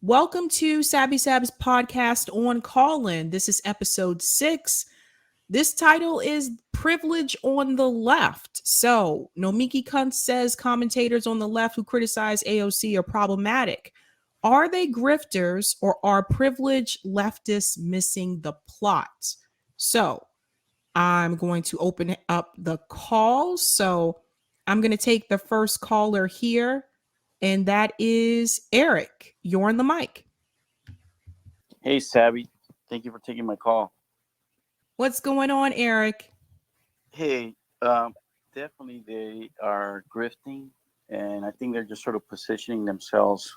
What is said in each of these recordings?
Welcome to Sab's podcast on Callin. This is episode 6. This title is Privilege on the Left. So, Nomiki Kuntz says commentators on the left who criticize AOC are problematic. Are they grifters or are privileged leftists missing the plot? So, I'm going to open up the calls. So, I'm going to take the first caller here, and that is Eric. You're on the mic. Hey, Sabby. Thank you for taking my call. What's going on, Eric? Hey, definitely they are grifting, and I think they're just sort of positioning themselves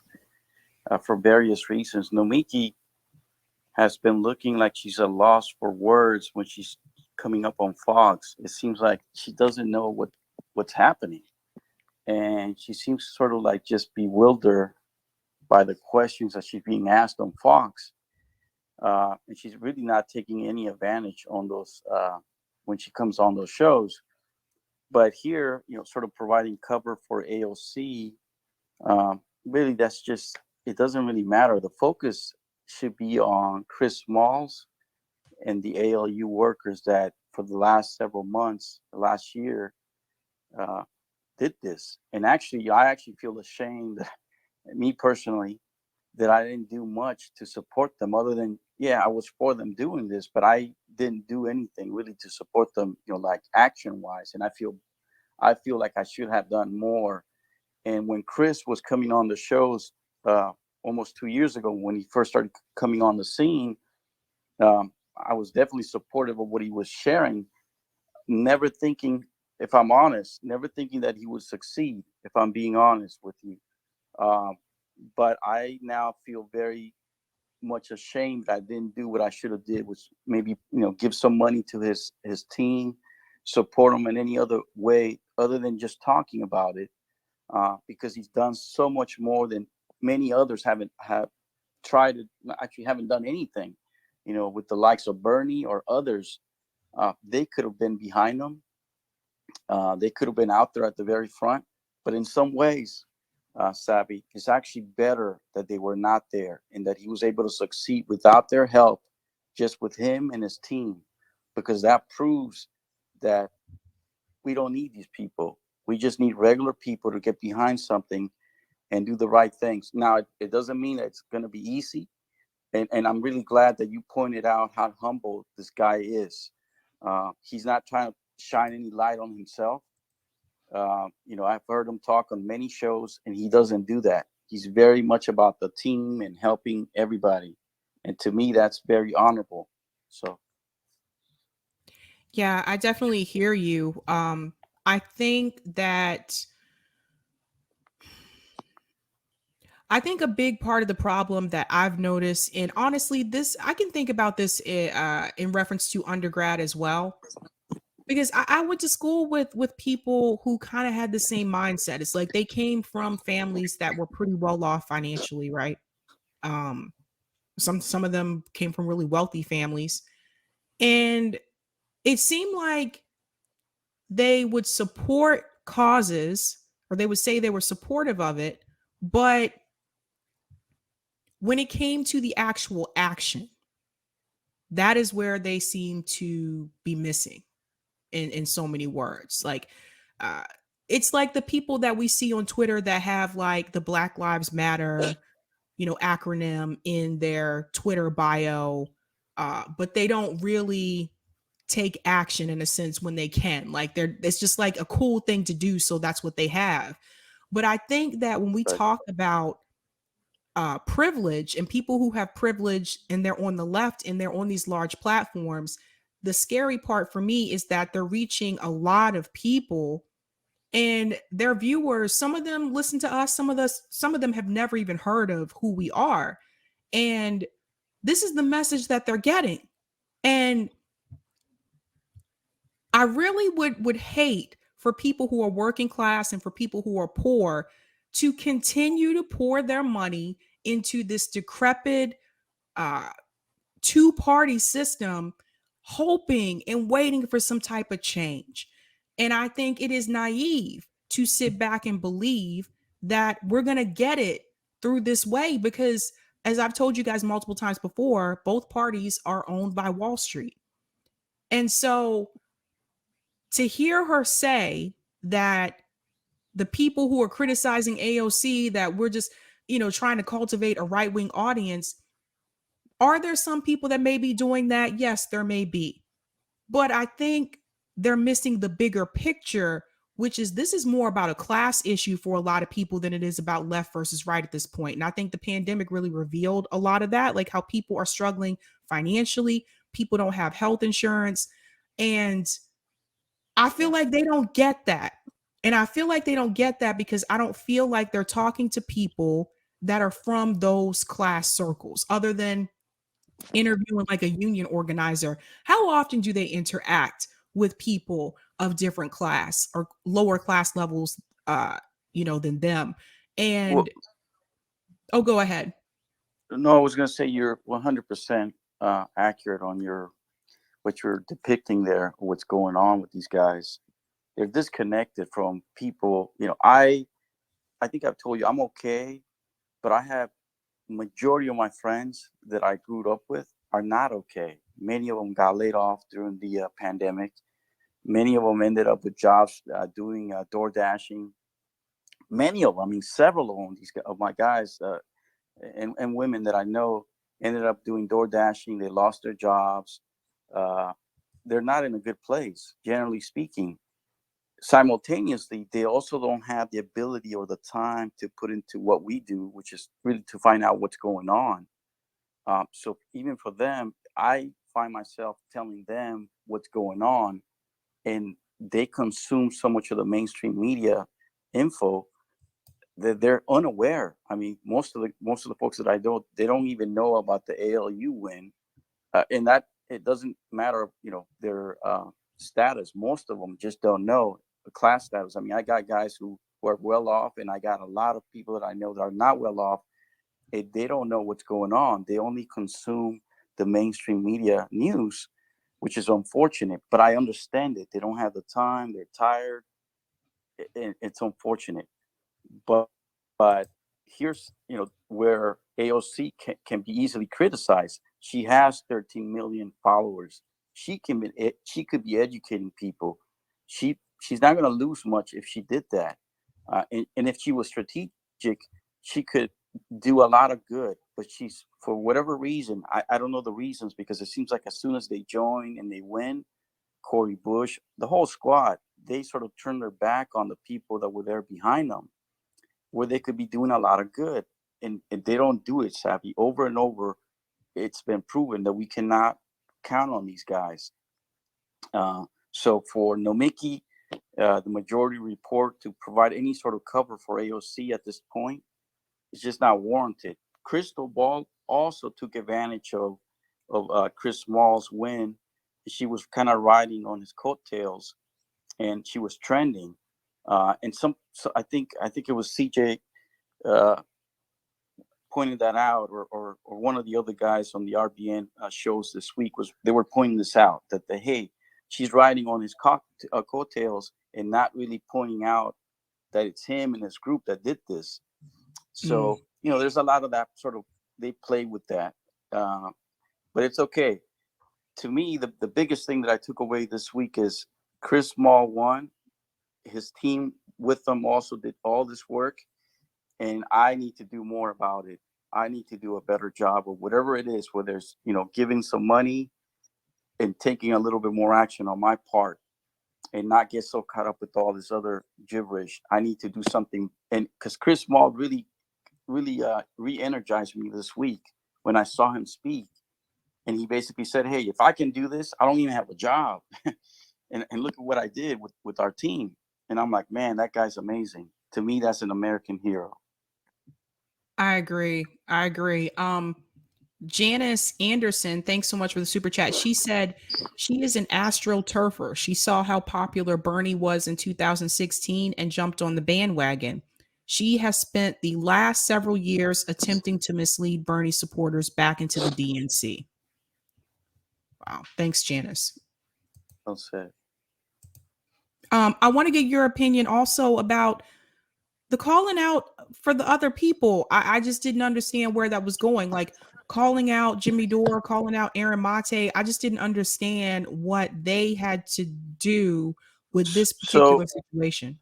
for various reasons. Nomiki has been looking like she's a loss for words when she's coming up on Fox. It seems like she doesn't know what's happening, and she seems sort of like just bewildered by the questions that she's being asked on Fox. And she's really not taking any advantage on those when she comes on those shows. But here, sort of providing cover for AOC, really, that's just, it doesn't really matter. The focus should be on Chris Smalls and the ALU workers that for the last several months, last year, did this. And actually, I actually feel ashamed, me personally, that I didn't do much to support them other than, I was for them doing this, but I didn't do anything really to support them, like action wise. And I feel like I should have done more. And when Chris was coming on the shows almost 2 years ago, when he first started coming on the scene, I was definitely supportive of what he was sharing, never thinking, if I'm honest, never thinking that he would succeed, if I'm being honest with you. But I now feel very much ashamed I didn't do what I should have did, was maybe, give some money to his team, support him in any other way other than just talking about it, because he's done so much more than many others have tried to, actually haven't done anything, with the likes of Bernie or others. They could have been behind him. They could have been out there at the very front, but in some ways, Sabby, it's actually better that they were not there and that he was able to succeed without their help, just with him and his team, because that proves that we don't need these people. We just need regular people to get behind something and do the right things. Now, it doesn't mean that it's going to be easy. And I'm really glad that you pointed out how humble this guy is. He's not trying to shine any light on himself. I've heard him talk on many shows, and he doesn't do that. He's very much about the team and helping everybody. And to me, that's very honorable. So. Yeah, I definitely hear you. I think a big part of the problem that I've noticed, and honestly, I can think about this in reference to undergrad as well. Because I went to school with people who kind of had the same mindset. It's like they came from families that were pretty well off financially, right? Some of them came from really wealthy families, and it seemed like they would support causes, or they would say they were supportive of it, but when it came to the actual action, that is where they seem to be missing. In so many words, like it's like the people that we see on Twitter that have like the Black Lives Matter, acronym in their Twitter bio, but they don't really take action in a sense when they can. Like it's just like a cool thing to do, so that's what they have. But I think that when we talk about privilege and people who have privilege and they're on the left and they're on these large platforms, the scary part for me is that they're reaching a lot of people, and their viewers, some of them listen to us, some of them have never even heard of who we are. And this is the message that they're getting. And I really would hate for people who are working class and for people who are poor to continue to pour their money into this decrepit two-party system, hoping and waiting for some type of change. And I think it is naive to sit back and believe that we're going to get it through this way because, as I've told you guys multiple times before, both parties are owned by Wall Street. And so to hear her say that the people who are criticizing AOC, that we're just, trying to cultivate a right wing audience, are there some people that may be doing that? Yes, there may be. But I think they're missing the bigger picture, which is this is more about a class issue for a lot of people than it is about left versus right at this point. And I think the pandemic really revealed a lot of that, like how people are struggling financially, people don't have health insurance. And I feel like they don't get that. And I feel like they don't get that because I don't feel like they're talking to people that are from those class circles, other than interviewing like a union organizer. How often do they interact with people of different class or lower class levels, than them? Well, And oh, go ahead. no, I was going to say you're 100% accurate on what you're depicting there, what's going on with these guys. They're disconnected from people. I think I've told you I'm okay, but I have majority of my friends that I grew up with are not okay. Many of them got laid off during the pandemic. Many of them ended up with jobs doing door dashing. Many of them, I mean, several of them, of my guys and women that I know ended up doing door dashing. They lost their jobs. Uh, they're not in a good place, generally speaking. Simultaneously, they also don't have the ability or the time to put into what we do, which is really to find out what's going on. So even for them, I find myself telling them what's going on, and they consume so much of the mainstream media info that they're unaware. I mean, most of the folks that I know, they don't even know about the ALU win, and that it doesn't matter, their status. Most of them just don't know the class status. I mean, I got guys who are well off, and I got a lot of people that I know that are not well off. They don't know what's going on. They only consume the mainstream media news, which is unfortunate. But I understand it. They don't have the time. They're tired. It's unfortunate. But but here's where AOC can be easily criticized. She has 13 million followers. She could be educating people. She's not going to lose much if she did that. And if she was strategic, she could do a lot of good. But she's, for whatever reason, I don't know the reasons, because it seems like as soon as they join and they win, Cori Bush, the whole squad, they sort of turn their back on the people that were there behind them, where they could be doing a lot of good. And they don't do it, Sabby. Over and over, it's been proven that we cannot count on these guys. So for Nomiki, the majority report to provide any sort of cover for AOC at this point is just not warranted. Crystal Ball also took advantage of Chris Small's win. She was kind of riding on his coattails, and she was trending. So I think it was CJ uh, pointed that out, or one of the other guys on the RBN shows this week, was they were pointing this out, that hey, she's riding on his coattails and not really pointing out that it's him and his group that did this. So there's a lot of that sort of, they play with that, but it's okay. To me, the biggest thing that I took away this week is Chris Small won. His team with them also did all this work, and I need to do more about it. I need to do a better job of whatever it is, whether it's giving some money and taking a little bit more action on my part, and not get so caught up with all this other gibberish. I need to do something, and because Chris Small really re-energized me this week when I saw him speak, and he basically said, "Hey, if I can do this, I don't even have a job." and look at what I did with our team. And I'm like, man, that guy's amazing. To me, that's an American hero. I agree. I agree. Janice Anderson, thanks so much for the super chat. She said she is an astroturfer. She saw how popular Bernie was in 2016 and jumped on the bandwagon. She has spent the last several years attempting to mislead Bernie supporters back into the DNC. Wow. Thanks, Janice. Well said. I want to get your opinion also about the calling out for the other people, I just didn't understand where that was going. Like calling out Jimmy Dore, calling out Aaron Mate. I just didn't understand what they had to do with this So particular situation.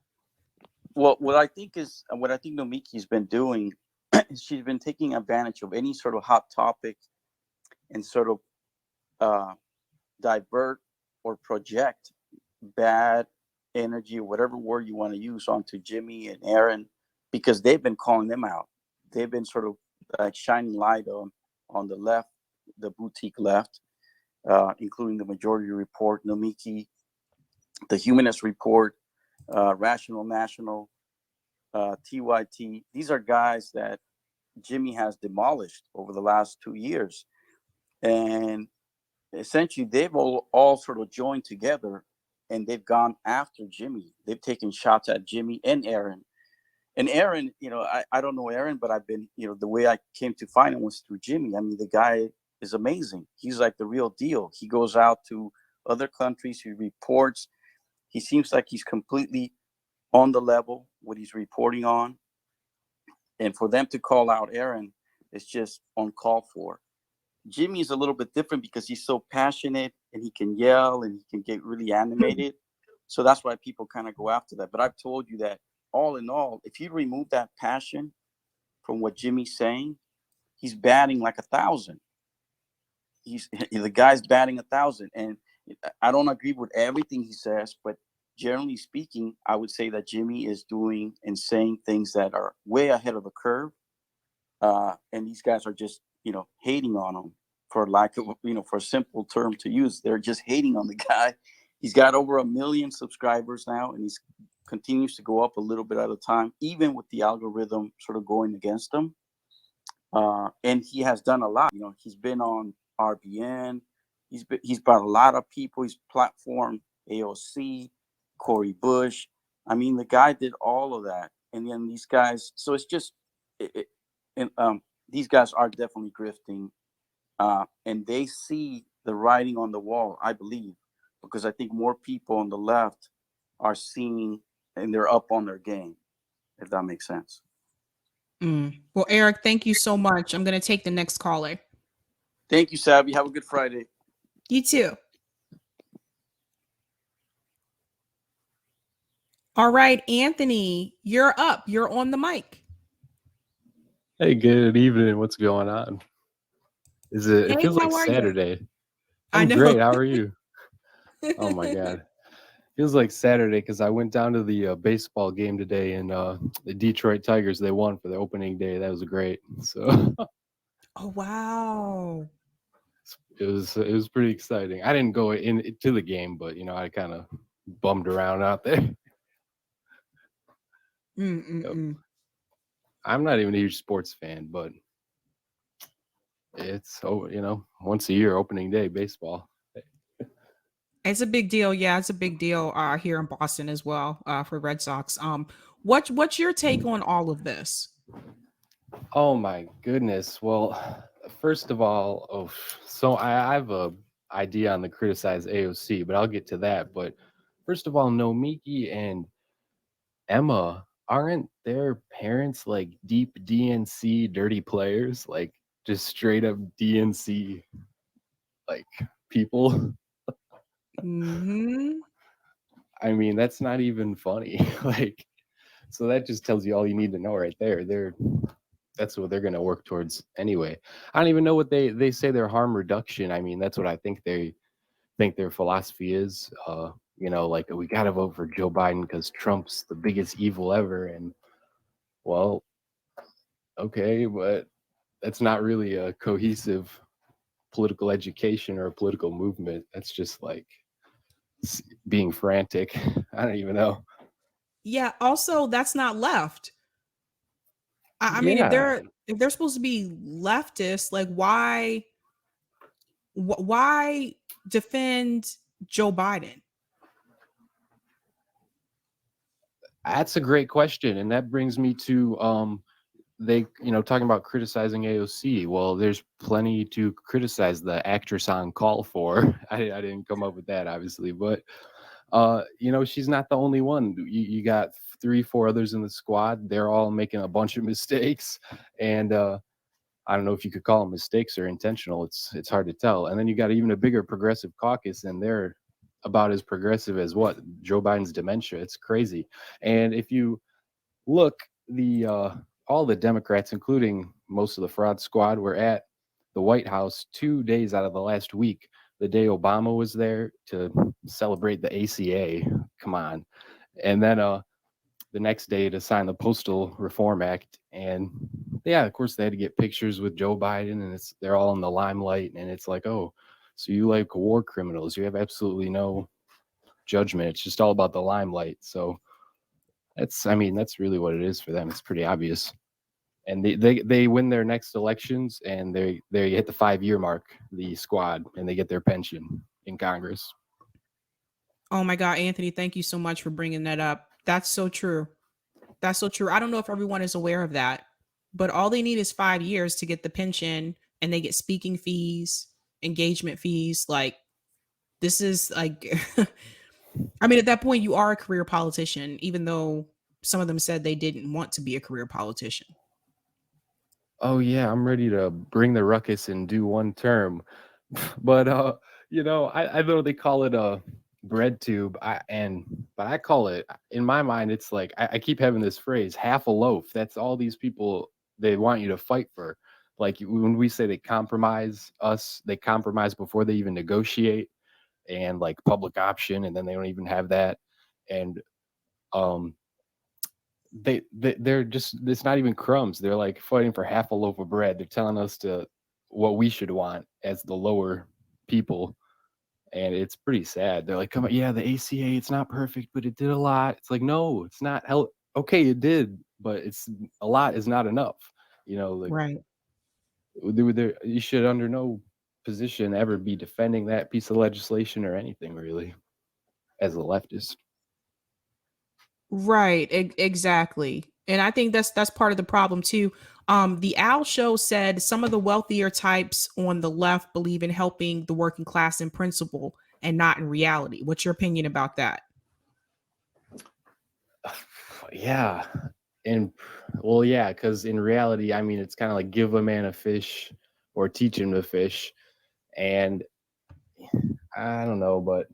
what I think Nomiki's been doing, she's been taking advantage of any sort of hot topic and sort of uh, divert or project bad energy or whatever word you want to use onto Jimmy and Aaron, because they've been calling them out. They've been sort of shining light on the left, the boutique left, including the Majority Report, Nomiki, the Humanist Report, Rational National, TYT. These are guys that Jimmy has demolished over the last 2 years. And essentially, they've all sort of joined together and they've gone after Jimmy. They've taken shots at Jimmy and Aaron. And Aaron, I don't know Aaron, but I've been, the way I came to find him was through Jimmy. I mean, the guy is amazing. He's like the real deal. He goes out to other countries, he reports. He seems like he's completely on the level, what he's reporting on. And for them to call out Aaron, it's just uncalled for. Jimmy's a little bit different because he's so passionate and he can yell and he can get really animated. So that's why people kind of go after that. But I've told you that all in all, if you remove that passion from what Jimmy's saying, he's batting like 1,000. The guy's batting 1,000. And I don't agree with everything he says, but generally speaking, I would say that Jimmy is doing and saying things that are way ahead of the curve. And these guys are just, hating on him, for lack of, for a simple term to use. They're just hating on the guy. He's got over 1 million subscribers now, and he's continues to go up a little bit at a time, even with the algorithm sort of going against him. And he has done a lot. He's been on RBN. He's brought a lot of people. He's platformed AOC, Cori Bush. I mean, the guy did all of that. And then these guys, so it's just, these guys are definitely grifting. And they see the writing on the wall, I believe, because I think more people on the left are seeing and they're up on their game, if that makes sense. Well, Eric, thank you so much. I'm going to take the next caller. Thank you, Sabby. Have a good Friday. You too. All right, Anthony, you're up. You're on the mic. Hey, good evening. What's going on? It feels like Saturday. I'm great. How are you? Oh my God. Feels like Saturday because I went down to the baseball game today, and the Detroit Tigers, they won for the opening day. That was great. So oh wow. It was pretty exciting. I didn't go into the game, but I kind of bummed around out there. I'm not even a huge sports fan, but it's once a year opening day baseball. It's a big deal. Yeah, it's a big deal here in Boston as well for Red Sox. What's your take on all of this? Oh my goodness. Well, first of all, so I have a idea on the criticize AOC, but I'll get to that. But first of all, Nomiki and Emma, aren't their parents like deep DNC dirty players? Like just straight up DNC like people? Mm-hmm. I mean, that's not even funny. Like, so that just tells you all you need to know right there. That's what they're going to work towards anyway. I don't even know what they say their harm reduction. I mean, that's what I think their philosophy is. Like we got to vote for Joe Biden because Trump's the biggest evil ever. And well, okay, but that's not really a cohesive political education or a political movement. That's just like being frantic. I don't even know. Yeah. Also, that's not left. I mean, if they're supposed to be leftists, like why defend Joe Biden? That's a great question, and that brings me to talking about criticizing AOC. Well, there's plenty to criticize the actress on call for. I didn't come up with that, obviously, but she's not the only one. You got 4 others in the squad. They're all making a bunch of mistakes, and I don't know if you could call them mistakes or intentional. It's hard to tell. And then you got even a bigger progressive caucus, and they're about as progressive as what Joe Biden's dementia. It's crazy. And if you look, the all the Democrats, including most of the fraud squad, were at the White House 2 days out of the last week. The day Obama was there to celebrate the ACA. Come on. And then the next day to sign the Postal Reform Act. And yeah, of course they had to get pictures with Joe Biden, and they're all in the limelight, and it's like, oh, so you like war criminals. You have absolutely no judgment. It's just all about the limelight. So that's really what it is for them. It's pretty obvious. And they win their next elections, and they hit the 5-year mark, the squad, and they get their pension in Congress. Oh my God, Anthony, thank you so much for bringing that up. That's so true. That's so true. I don't know if everyone is aware of that, but all they need is 5 years to get the pension, and they get speaking fees, engagement fees. Like, this is like, I mean, at that point, you are a career politician, even though some of them said they didn't want to be a career politician. Oh yeah, I'm ready to bring the ruckus and do one term. But I know they call it a bread tube. But I call it, in my mind, it's like I keep having this phrase, half a loaf. That's all these people, they want you to fight for. Like when we say they compromise us, they compromise before they even negotiate, and like public option, and then they don't even have that. And they're just, it's not even crumbs. They're like fighting for half a loaf of bread. They're telling us to what we should want as the lower people, and it's pretty sad. They're like, come on, yeah, the ACA, it's not perfect, but it did a lot. It's like, no, it's not. Hell, okay, it did, but it's a lot is not enough. Like, Right. you should under no position ever be defending that piece of legislation or anything, really, as a leftist. Right, exactly. And I think that's part of the problem too. The Owl Show said some of the wealthier types on the left believe in helping the working class in principle and not in reality. What's your opinion about that? Yeah. And well, yeah, because in reality, I mean, it's kind of like give a man a fish or teach him to fish. And I don't know, but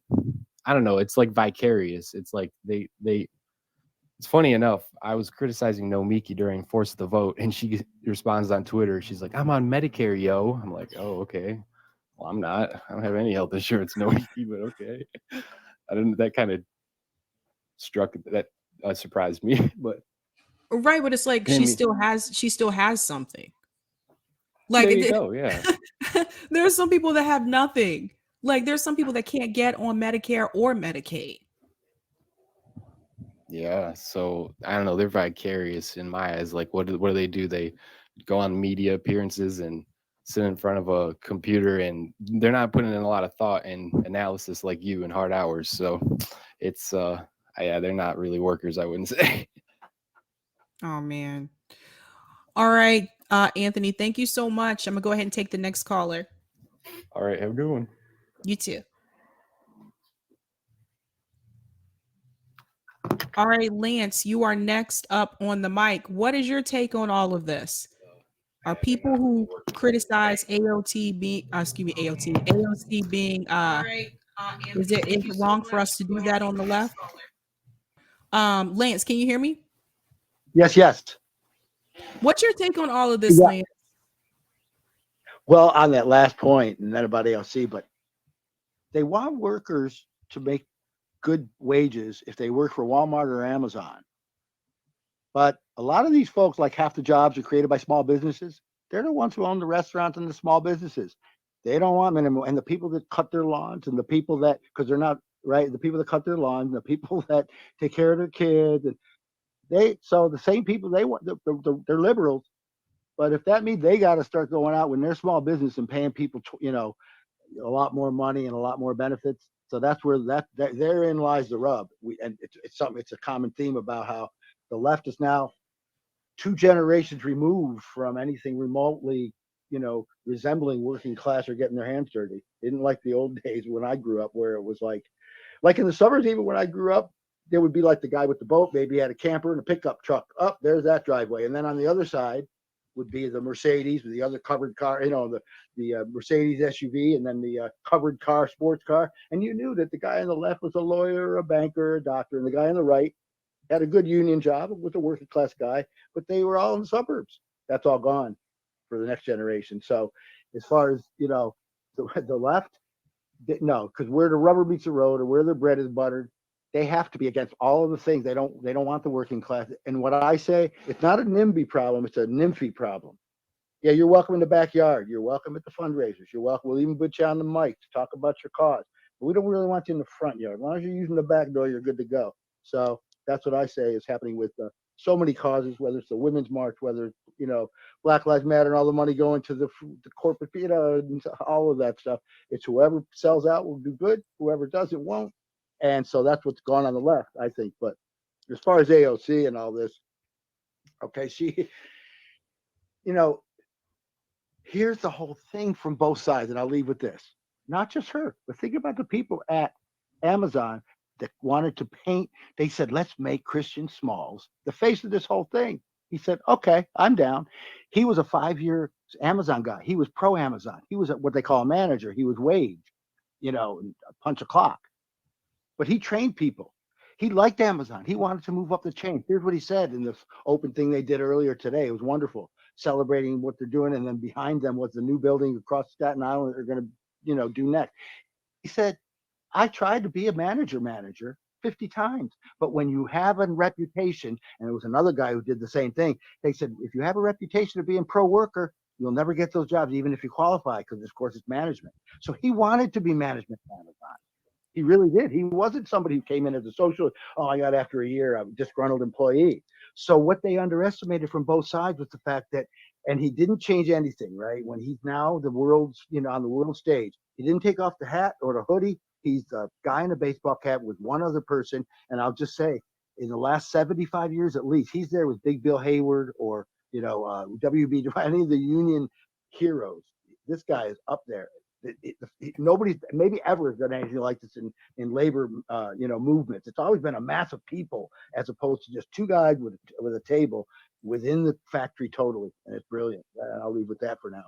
I don't know. It's like vicarious. It's like it's funny enough. I was criticizing Nomiki during Force the Vote, and she responds on Twitter. She's like, I'm on Medicare, yo. I'm like, oh, okay. Well, I'm not. I don't have any health insurance, Nomiki, but okay. That kind of surprised me, but. Right, but it's like she still has something. Like, there you go, yeah. There's some people that have nothing. Like, there's some people that can't get on Medicare or Medicaid. Yeah, so I don't know. They're vicarious in my eyes. Like, what do they do? They go on media appearances and sit in front of a computer, and they're not putting in a lot of thought and analysis like you in hard hours. So it's yeah, they're not really workers, I wouldn't say. Oh man. All right, Anthony, thank you so much. I'm gonna go ahead and take the next caller. All right, have a good one. You too. All right, Lance, you are next up on the mic. What is your take on all of this? Are people who criticize AOC being is it wrong for us to do that on the left? Lance, can you hear me? Yes. What's your take on all of this, Yeah. Lance? Well, on that last point, and then about AOC, but they want workers to make good wages if they work for Walmart or Amazon. But a lot of these folks, like half the jobs are created by small businesses. They're the ones who own the restaurants and the small businesses. They don't want minimum. And the people that cut their lawns, and the people that, because they're not right, the people that cut their lawns, the people that take care of their kids, and so the same people, they want, they're liberals. But if that means they got to start going out when they're small business and paying people, a lot more money and a lot more benefits. So that's where that therein lies the rub. It's a common theme about how the left is now 2 generations removed from anything remotely, resembling working class or getting their hands dirty. It isn't like the old days when I grew up, where it was like in the suburbs, even when I grew up, there would be like the guy with the boat, maybe he had a camper and a pickup truck. Up there's that driveway. And then on the other side would be the Mercedes with the other covered car, the Mercedes SUV, and then the covered car, sports car. And you knew that the guy on the left was a lawyer, a banker, a doctor, and the guy on the right had a good union job, was a working class guy, but they were all in the suburbs. That's all gone for the next generation. So as far as, the left, no, because where the rubber meets the road or where the bread is buttered, they have to be against all of the things. They don't want the working class. And what I say, it's not a NIMBY problem, it's a NIMFY problem. Yeah, you're welcome in the backyard. You're welcome at the fundraisers. You're welcome. We'll even put you on the mic to talk about your cause. But we don't really want you in the front yard. As long as you're using the back door, you're good to go. So that's what I say is happening with so many causes, whether it's the Women's March, whether it's, Black Lives Matter and all the money going to the corporate, all of that stuff. It's whoever sells out will do good. Whoever doesn't won't. And so that's what's gone on the left, I think. But as far as AOC and all this, okay, she, here's the whole thing from both sides, and I'll leave with this. Not just her, but think about the people at Amazon that wanted to paint. They said, let's make Christian Smalls the face of this whole thing. He said, okay, I'm down. He was a 5-year Amazon guy. He was pro-Amazon. He was what they call a manager. He was wage, punch a clock. But he trained people. He liked Amazon. He wanted to move up the chain. Here's what he said in this open thing they did earlier today. It was wonderful, celebrating what they're doing. And then behind them was the new building across Staten Island that they're going to, do next. He said, I tried to be a manager 50 times. But when you have a reputation, and there was another guy who did the same thing, they said, if you have a reputation of being pro-worker, you'll never get those jobs, even if you qualify, because, of course, it's management. So he wanted to be management at Amazon. He really did. He wasn't somebody who came in as a socialist. Oh, I got after a year, I'm a disgruntled employee. So what they underestimated from both sides was the fact that, and he didn't change anything, right? When he's now the world's, on the world stage, he didn't take off the hat or the hoodie. He's a guy in a baseball cap with one other person. And I'll just say, in the last 75 years at least, he's there with Big Bill Hayward or, WB, any of the union heroes. This guy is up there. Nobody maybe ever has done anything like this in labor movements. It's always been a mass of people as opposed to just two guys with a table within the factory totally, and it's brilliant. And I'll leave with that for now.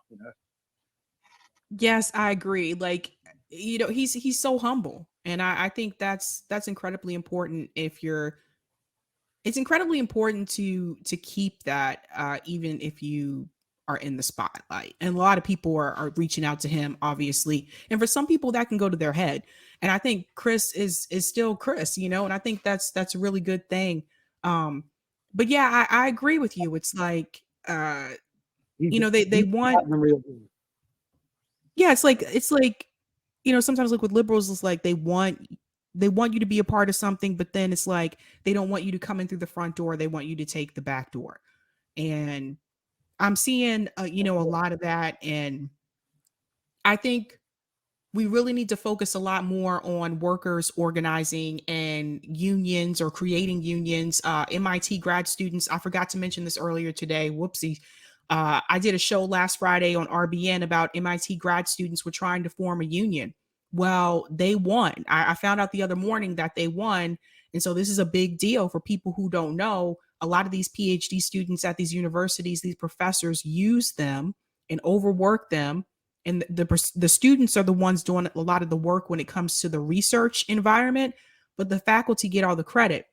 Yes, I agree. Like, he's so humble, and I think that's incredibly important. It's incredibly important to keep that, even if you are in the spotlight. And a lot of people are reaching out to him, obviously. And for some people that can go to their head. And I think Chris is still Chris, and I think that's a really good thing. But yeah, I agree with you. It's like, they want, yeah, it's like, sometimes like with liberals, it's like they want you to be a part of something, but then it's like, they don't want you to come in through the front door. They want you to take the back door. And I'm seeing, a lot of that. And I think we really need to focus a lot more on workers organizing and unions or creating unions. MIT grad students, I forgot to mention this earlier today. Whoopsie. I did a show last Friday on RBN about MIT grad students were trying to form a union. Well, they won. I found out the other morning that they won. And so this is a big deal for people who don't know. A lot of these PhD students at these universities, these professors use them and overwork them. And the students are the ones doing a lot of the work when it comes to the research environment, but the faculty get all the credit.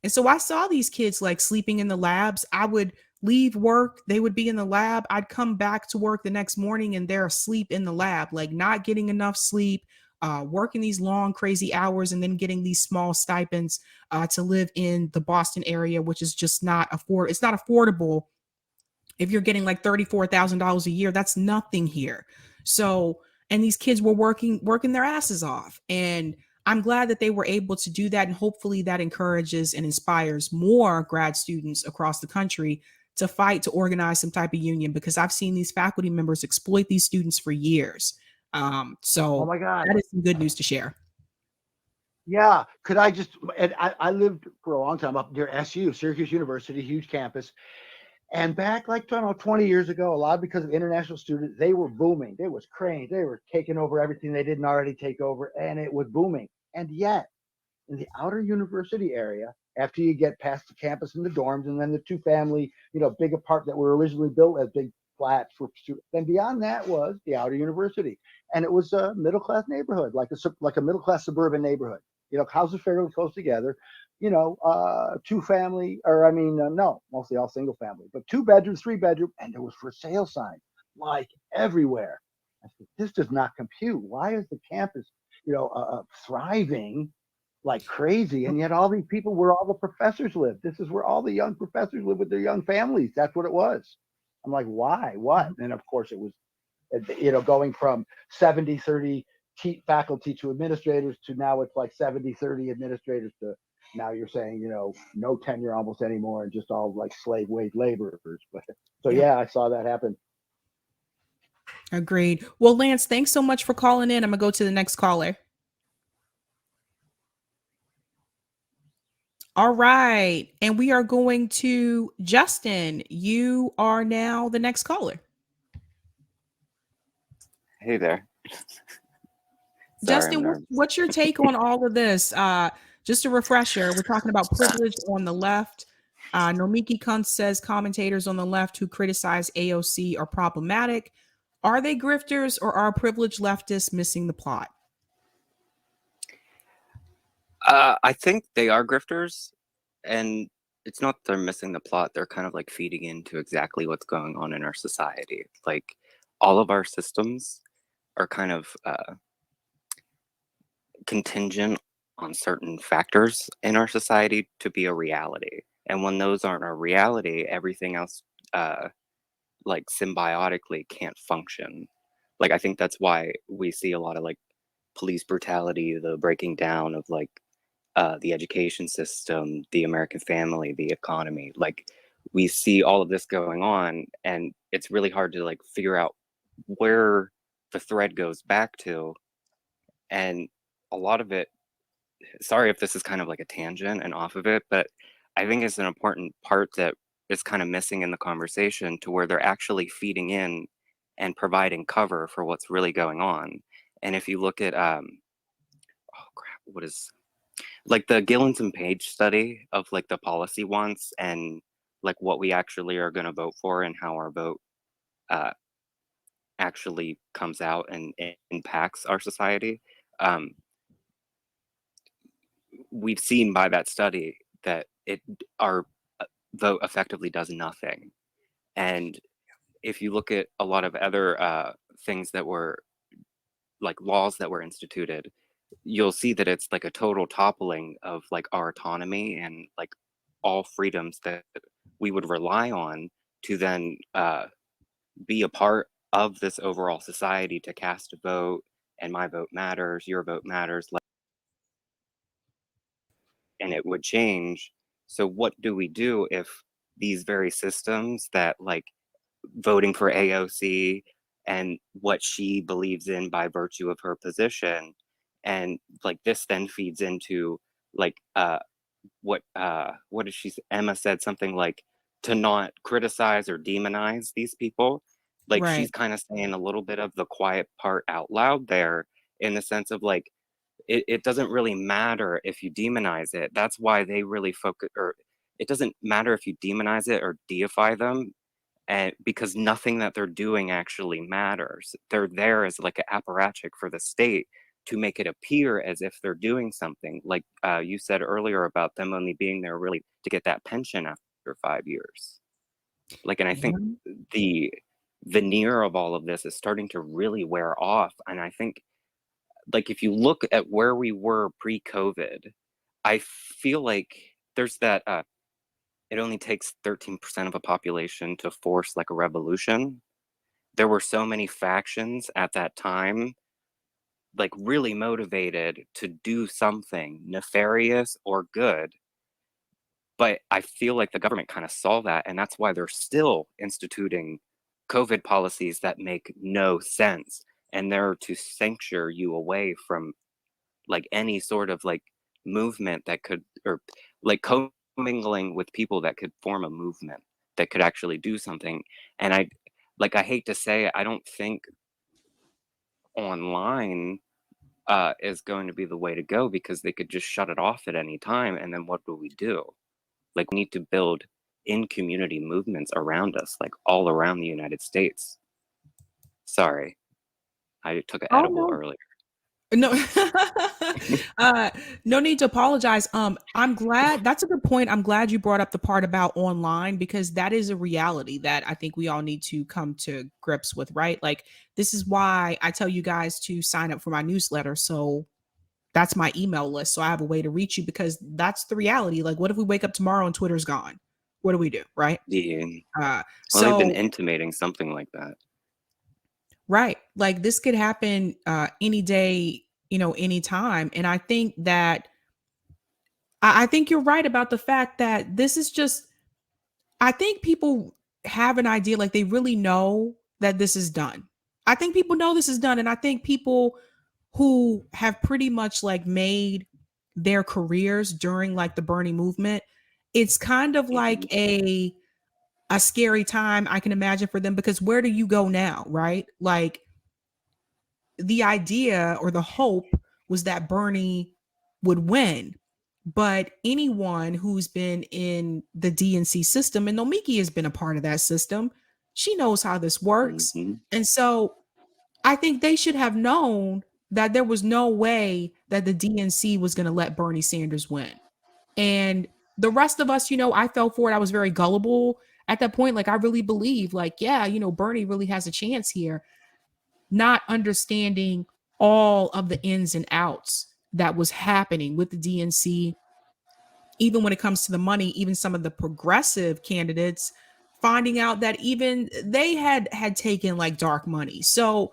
And so I saw these kids like sleeping in the labs. I would leave work, they would be in the lab. I'd come back to work the next morning and they're asleep in the lab, like not getting enough sleep, working these long, crazy hours, and then getting these small stipends to live in the Boston area, which is just it's not affordable. If you're getting like $34,000 a year, that's nothing here. So, and these kids were working their asses off. And I'm glad that they were able to do that. And hopefully that encourages and inspires more grad students across the country to fight to organize some type of union, because I've seen these faculty members exploit these students for years. So Oh my God, that is some good news to share. Yeah. Could I just, and I lived for a long time up near SU, Syracuse University, huge campus. And back like 20 years ago, a lot because of international students, they were booming. There was cranes. They were taking over everything they didn't already take over, and it was booming. And yet in the outer university area after you get past the campus and the dorms, and then the two-family, big apartment that were originally built as big flats for students. Then beyond that was the outer university, and it was a middle-class neighborhood, like a middle-class suburban neighborhood. Houses fairly close together. Two-family, or no, mostly all single-family, but 2-bedroom, 3-bedroom, and there was for sale signs like everywhere. I said, this does not compute. Why is the campus, thriving like crazy, and yet all these people where all the professors live? This is where all the young professors live with their young families. That's what it was. I'm like, why? What? And of course, it was, going from 70-30 faculty to administrators to now it's like 70-30 administrators to now you're saying, no tenure almost anymore and just all like slave wage laborers. But so yeah, I saw that happen. Agreed. Well, Lance, thanks so much for calling in. I'm gonna go to the next caller. All right. And we are going to Justin. You are now the next caller. Hey there. Justin, what's your take on all of this? Just a refresher, we're talking about privilege on the left. Nomiki Kuntz says commentators on the left who criticize AOC are problematic. Are they grifters or are privileged leftists missing the plot? I think they are grifters, and it's not they're missing the plot. They're kind of like feeding into exactly what's going on in our society. Like all of our systems are kind of contingent on certain factors in our society to be a reality. And when those aren't a reality, everything else like symbiotically can't function. Like I think that's why we see a lot of like police brutality, the breaking down of like the education system, the American family, the economy. Like we see all of this going on, and it's really hard to like figure out where the thread goes back to. And a lot of it, sorry if this is kind of like a tangent and off of it, but I think it's an important part that is kind of missing in the conversation, to where they're actually feeding in and providing cover for what's really going on. And if you look at oh crap, what is like the Gillens and Page study of like the policy wants and like what we actually are going to vote for and how our vote actually comes out and impacts our society. We've seen by that study that our vote effectively does nothing. And if you look at a lot of other things that were like laws that were instituted, you'll see that it's like a total toppling of like our autonomy and like all freedoms that we would rely on to then be a part of this overall society, to cast a vote, and my vote matters, your vote matters, and it would change. So what do we do if these very systems that like voting for AOC and what she believes in by virtue of her position, and like this then feeds into like what did she say? Emma said something like to not criticize or demonize these people. Like Right. she's kind of saying a little bit of the quiet part out loud there, in the sense of like it doesn't really matter if you demonize it. That's why they really focus, or it doesn't matter if you demonize it or deify them, and because nothing that they're doing actually matters. They're there as like an apparatchik for the state to make it appear as if they're doing something. Like you said earlier about them only being there really to get that pension after 5 years. Like, and I think the veneer of all of this is starting to really wear off. And I think, like, if you look at where we were pre-COVID, I feel like there's that it only takes 13% of a population to force like a revolution. There were so many factions at that time, like really motivated to do something nefarious or good. But I feel like the government kind of saw that, and that's why they're still instituting COVID policies that make no sense. And they're to censure you away from like any sort of like movement that could, or like commingling with people that could form a movement that could actually do something. And I hate to say it, I don't think online is going to be the way to go, because they could just shut it off at any time. And then what do we do? Like, we need to build in community movements around us, like all around the United States. Sorry, I took an Oh edible no. earlier. No, no need to apologize. I'm glad that's a good point. I'm glad you brought up the part about online, because that is a reality that I think we all need to come to grips with, right? Like, this is why I tell you guys to sign up for my newsletter. So that's my email list. So I have a way to reach you, because that's the reality. Like, what if we wake up tomorrow and Twitter's gone? What do we do, right? Yeah. Uh, Well, they've been so intimating something like that. Right. Like, this could happen any day, anytime. And I think that I think you're right about the fact that this is just, I think people have an idea, like they really know that this is done. I think people know this is done. And I think people who have pretty much like made their careers during like the Bernie movement, it's kind of Mhm. like a scary time, I can imagine, for them, because where do you go now, right? Like, the idea or the hope was that Bernie would win. But anyone who's been in the DNC system, and Nomiki has been a part of that system, she knows how this works. Mhm. And so I think they should have known that there was no way that the DNC was going to let Bernie Sanders win. And the rest of us, I fell for it. I was very gullible at that point. Like, I really believe, like, yeah, Bernie really has a chance here, not understanding all of the ins and outs that was happening with the DNC, even when it comes to the money. Even some of the progressive candidates finding out that even they had taken like dark money. So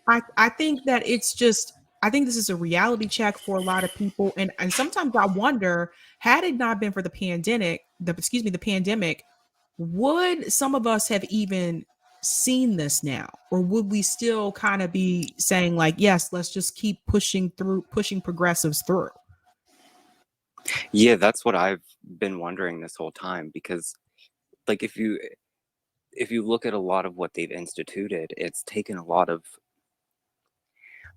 I think that it's just, I think this is a reality check for a lot of people. And sometimes I wonder, had it not been for the pandemic, would some of us have even seen this now? Or would we still kind of be saying, like, yes, let's just keep pushing progressives through? Yeah, that's what I've been wondering this whole time, because like if you look at a lot of what they've instituted, it's taken a lot of,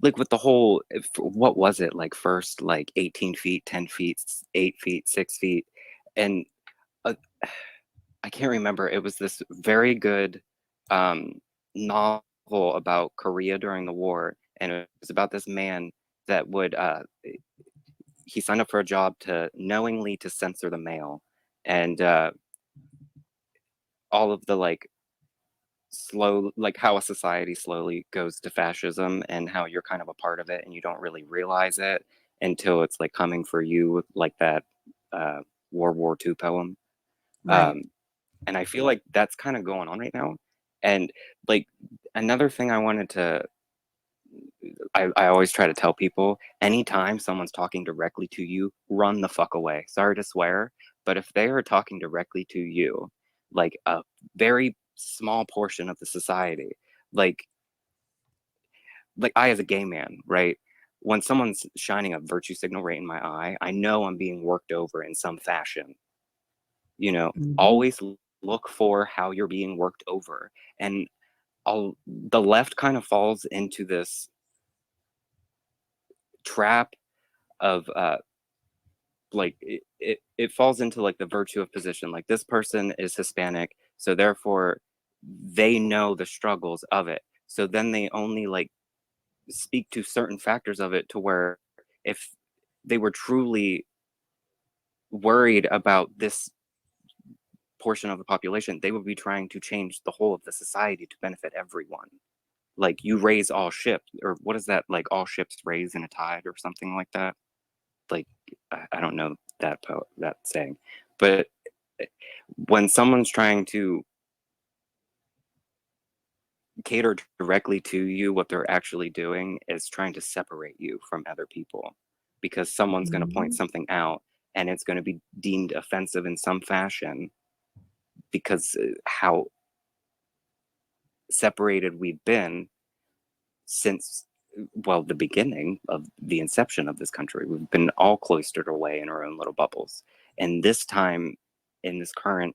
like, with the whole, what was it, like, first like 18 feet, 10 feet, 8 feet, 6 feet, and uh, I can't remember. It was this very good um, novel about Korea during the war, and it was about this man that would he signed up for a job to knowingly to censor the mail, and all of the like slow, like how a society slowly goes to fascism, and how you're kind of a part of it and you don't really realize it until it's like coming for you, like that uh, World War II poem. Right. Um, and I feel like that's kind of going on right now. And like another thing I wanted to, I always try to tell people, anytime someone's talking directly to you, run the fuck away. Sorry to swear, but if they are talking directly to you, like a very small portion of the society, like I as a gay man, right? When someone's shining a virtue signal right in my eye, I know I'm being worked over in some fashion. Mhm. Always look for how you're being worked over. And the left kind of falls into this trap of like it falls into like the virtue of position. Like, this person is Hispanic, so therefore they know the struggles of it. So then they only like speak to certain factors of it, to where if they were truly worried about this portion of the population, they would be trying to change the whole of the society to benefit everyone. Like, you raise all ships, or what is that, like, all ships raise in a tide or something like that. Like, I don't know that saying, but when someone's trying to cater directly to you, what they're actually doing is trying to separate you from other people, because someone's going to point Mhm. something out and it's going to be deemed offensive in some fashion, because how separated we've been since, well, the beginning of the inception of this country. We've been all cloistered away in our own little bubbles, and this time, in this current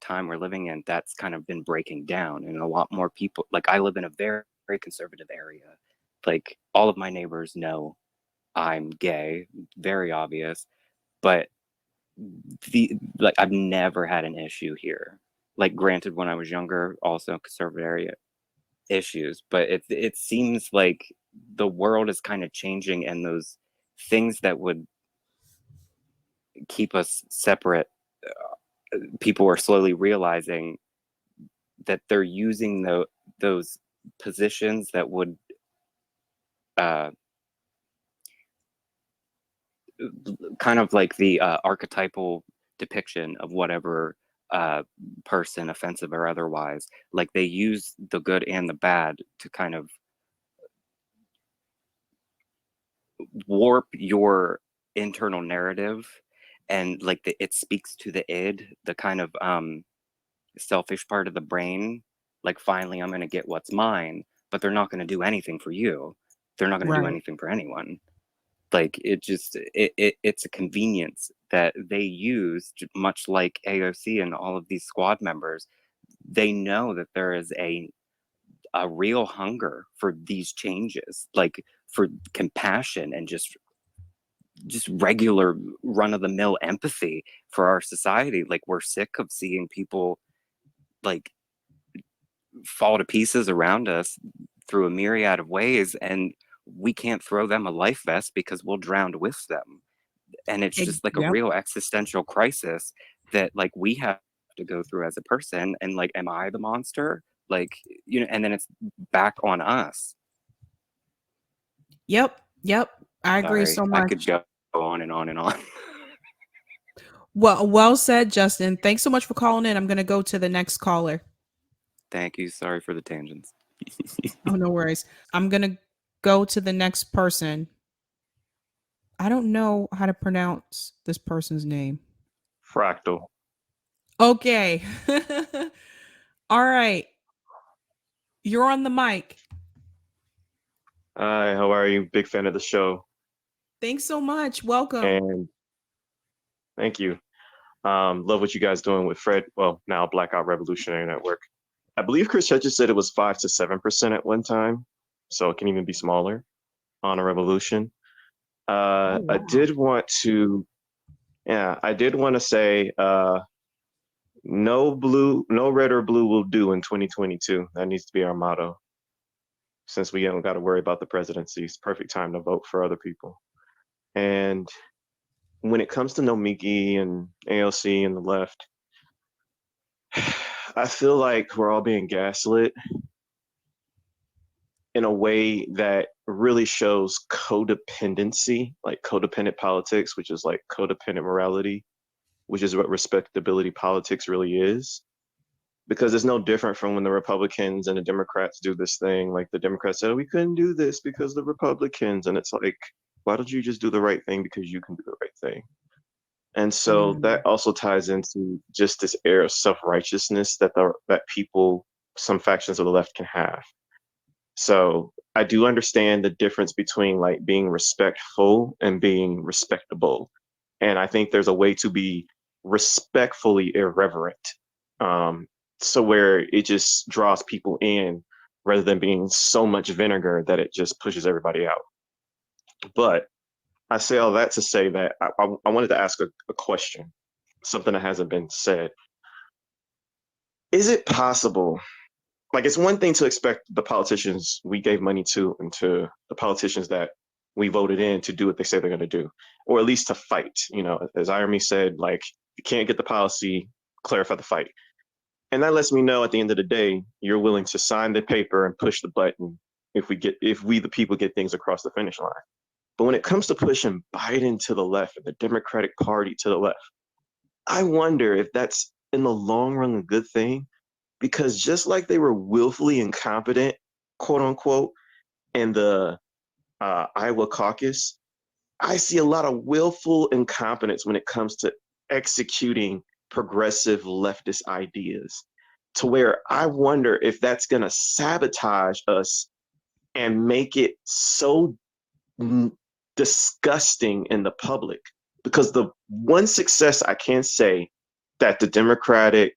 time we're living in, that's kind of been breaking down. And a lot more people, like, I live in a very, very conservative area, Like, all of my neighbors know I'm gay, very obvious, but I've never had an issue here. Like, granted, when I was younger, also conservative area issues, but it seems like the world is kind of changing, and those things that would keep us separate, people are slowly realizing that they're using those positions that would kind of like the archetypal depiction of whatever person, offensive or otherwise, like they use the good and the bad to kind of warp your internal narrative, and like it speaks to the id, the kind of selfish part of the brain, like finally I'm going to get what's mine, but they're not going to do anything for you, they're not going to do Right. anything for anyone. Like, it's a convenience that they use, much like AOC and all of these squad members. They know that there is a real hunger for these changes, like for compassion and just regular run-of-the-mill empathy for our society. Like, we're sick of seeing people like fall to pieces around us through a myriad of ways, and we can't throw them a life vest because we'll drown with them. And it's just like a Yep. real existential crisis that like we have to go through as a person, and like, am I the monster? Like, and then it's back on us. Yep. I agree Sorry, so I could much. go on and on and on. Well said, Justin. Thanks so much for calling in. I'm going to go to the next caller. Thank you. Sorry for the tangents. Oh, no worries. I'm going to go to the next person. I don't know how to pronounce this person's name. Fractal. Okay. All right. You're on the mic. Hi, how are you? Big fan of the show. Thanks so much. Welcome. And thank you. Love what you guys doing with Fred. Well, now Blackout Revolutionary Network. I believe Chris Hedges said it was 5 to 7% at one time, so it can even be smaller on a revolution. Oh, wow. I did want to say no red or blue will do in 2022. That needs to be our motto. Since we don't got to worry about the presidency, it's perfect time to vote for other people. And when it comes to Nomiki and AOC and the left, I feel like we're all being gaslit in a way that really shows codependency, like codependent politics, which is like codependent morality, which is what respectability politics really is. Because it's no different from when the Republicans and the Democrats do this thing. Like the Democrats said, we couldn't do this because the Republicans. And it's like, why don't you just do the right thing because you can do the right thing? And so that also ties into just this air of self-righteousness that people, some factions of the left can have. So I do understand the difference between like being respectful and being respectable. And I think there's a way to be respectfully irreverent. So where it just draws people in rather than being so much vinegar that it just pushes everybody out. But I say all that to say that I wanted to ask a question, something that hasn't been said. Is it possible, like it's one thing to expect the politicians we gave money to and to the politicians that we voted in to do what they say they're going to do, or at least to fight, as Irony said, like you can't get the policy, clarify the fight. And that lets me know at the end of the day, you're willing to sign the paper and push the button if we the people get things across the finish line. But when it comes to pushing Biden to the left and the Democratic Party to the left, I wonder if that's in the long run a good thing, because just like they were willfully incompetent, quote unquote, in the Iowa caucus, I see a lot of willful incompetence when it comes to executing progressive leftist ideas, to where I wonder if that's going to sabotage us and make it so disgusting in the public. Because the one success I can say that the Democratic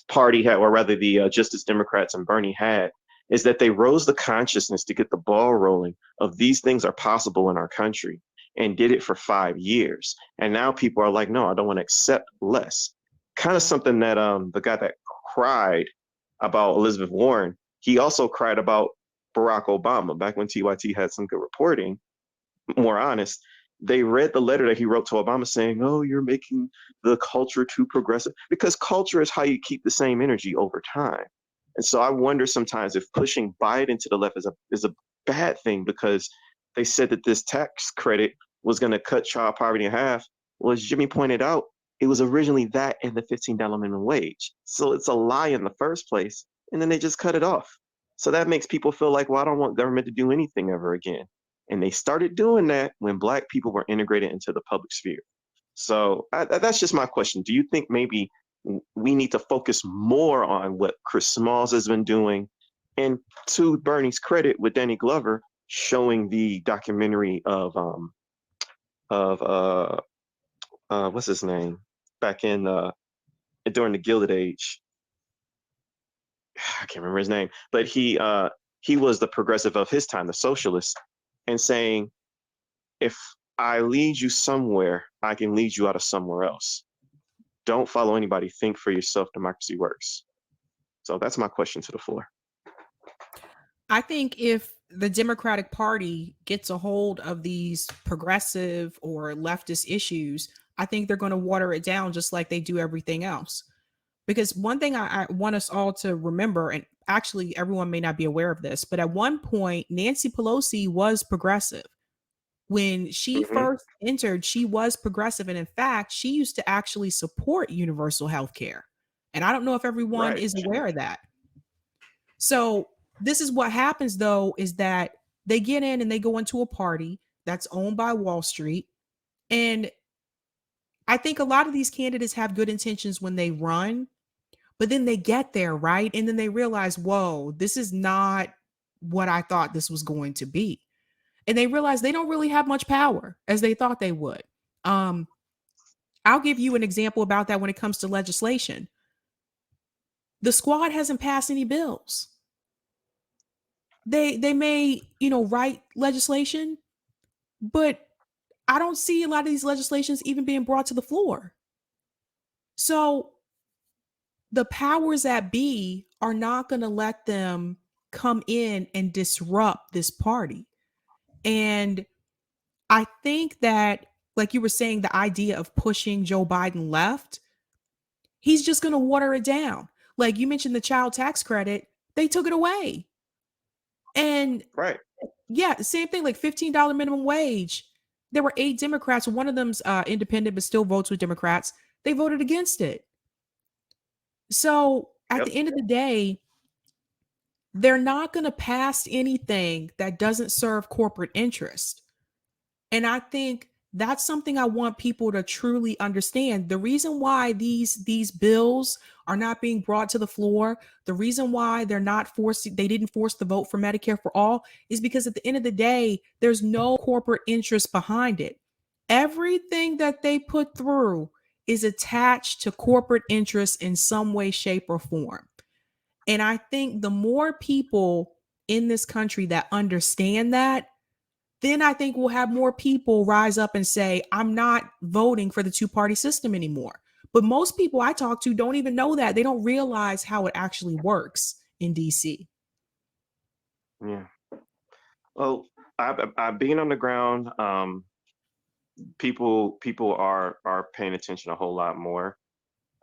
Party had, or rather the Justice Democrats and Bernie had, is that they rose the consciousness to get the ball rolling of these things are possible in our country, and did it for 5 years. And now people are like, no, I don't want to accept less. Kind of something that the guy that cried about Elizabeth Warren, he also cried about Barack Obama back when TYT had some good reporting, more honest. They read the letter that he wrote to Obama saying, oh, you're making the culture too progressive, because culture is how you keep the same energy over time. And so I wonder sometimes if pushing Biden to the left is a bad thing, because they said that this tax credit was going to cut child poverty in half. Well, as Jimmy pointed out, it was originally that and the $15 minimum wage. So it's a lie in the first place. And then they just cut it off. So that makes people feel like, well, I don't want government to do anything ever again. And they started doing that when Black people were integrated into the public sphere. So that's just my question. Do you think maybe we need to focus more on what Chris Smalls has been doing? And to Bernie's credit, with Danny Glover showing the documentary of what's his name, back in during the Gilded Age. I can't remember his name, but he was the progressive of his time, the socialist, and saying, if I lead you somewhere, I can lead you out of somewhere else. Don't follow anybody. Think for yourself. Democracy works. So that's my question to the floor. I think if the Democratic Party gets a hold of these progressive or leftist issues, I think they're going to water it down just like they do everything else. Because one thing I want us all to remember, and actually everyone may not be aware of this, but at one point, Nancy Pelosi was progressive. When she first entered, she was progressive. And in fact, she used to actually support universal health care. And I don't know if everyone is aware of that. So this is what happens, though, is that they get in and they go into a party that's owned by Wall Street. And I think a lot of these candidates have good intentions when they run, but then they get there, right? And then they realize, whoa, this is not what I thought this was going to be. And they realize they don't really have much power as they thought they would. I'll give you an example about that when it comes to legislation. The squad hasn't passed any bills. They may, write legislation, but I don't see a lot of these legislations even being brought to the floor. So the powers that be are not going to let them come in and disrupt this party. And I think that, like you were saying, the idea of pushing Joe Biden left, he's just going to water it down. Like you mentioned the child tax credit, they took it away. And yeah, same thing, like $15 minimum wage. There were 8 Democrats. One of them's independent, but still votes with Democrats. They voted against it. So at the end of the day, they're not going to pass anything that doesn't serve corporate interest. And I think that's something I want people to truly understand. The reason why these bills are not being brought to the floor, the reason why they didn't force the vote for Medicare for all, is because at the end of the day, there's no corporate interest behind it. Everything that they put through is attached to corporate interests in some way, shape, or form. And I think the more people in this country that understand that, then I think we'll have more people rise up and say, I'm not voting for the 2-party system anymore. But most people I talk to don't even know that. They don't realize how it actually works in DC. Yeah. Well, I being on the ground, people are paying attention a whole lot more,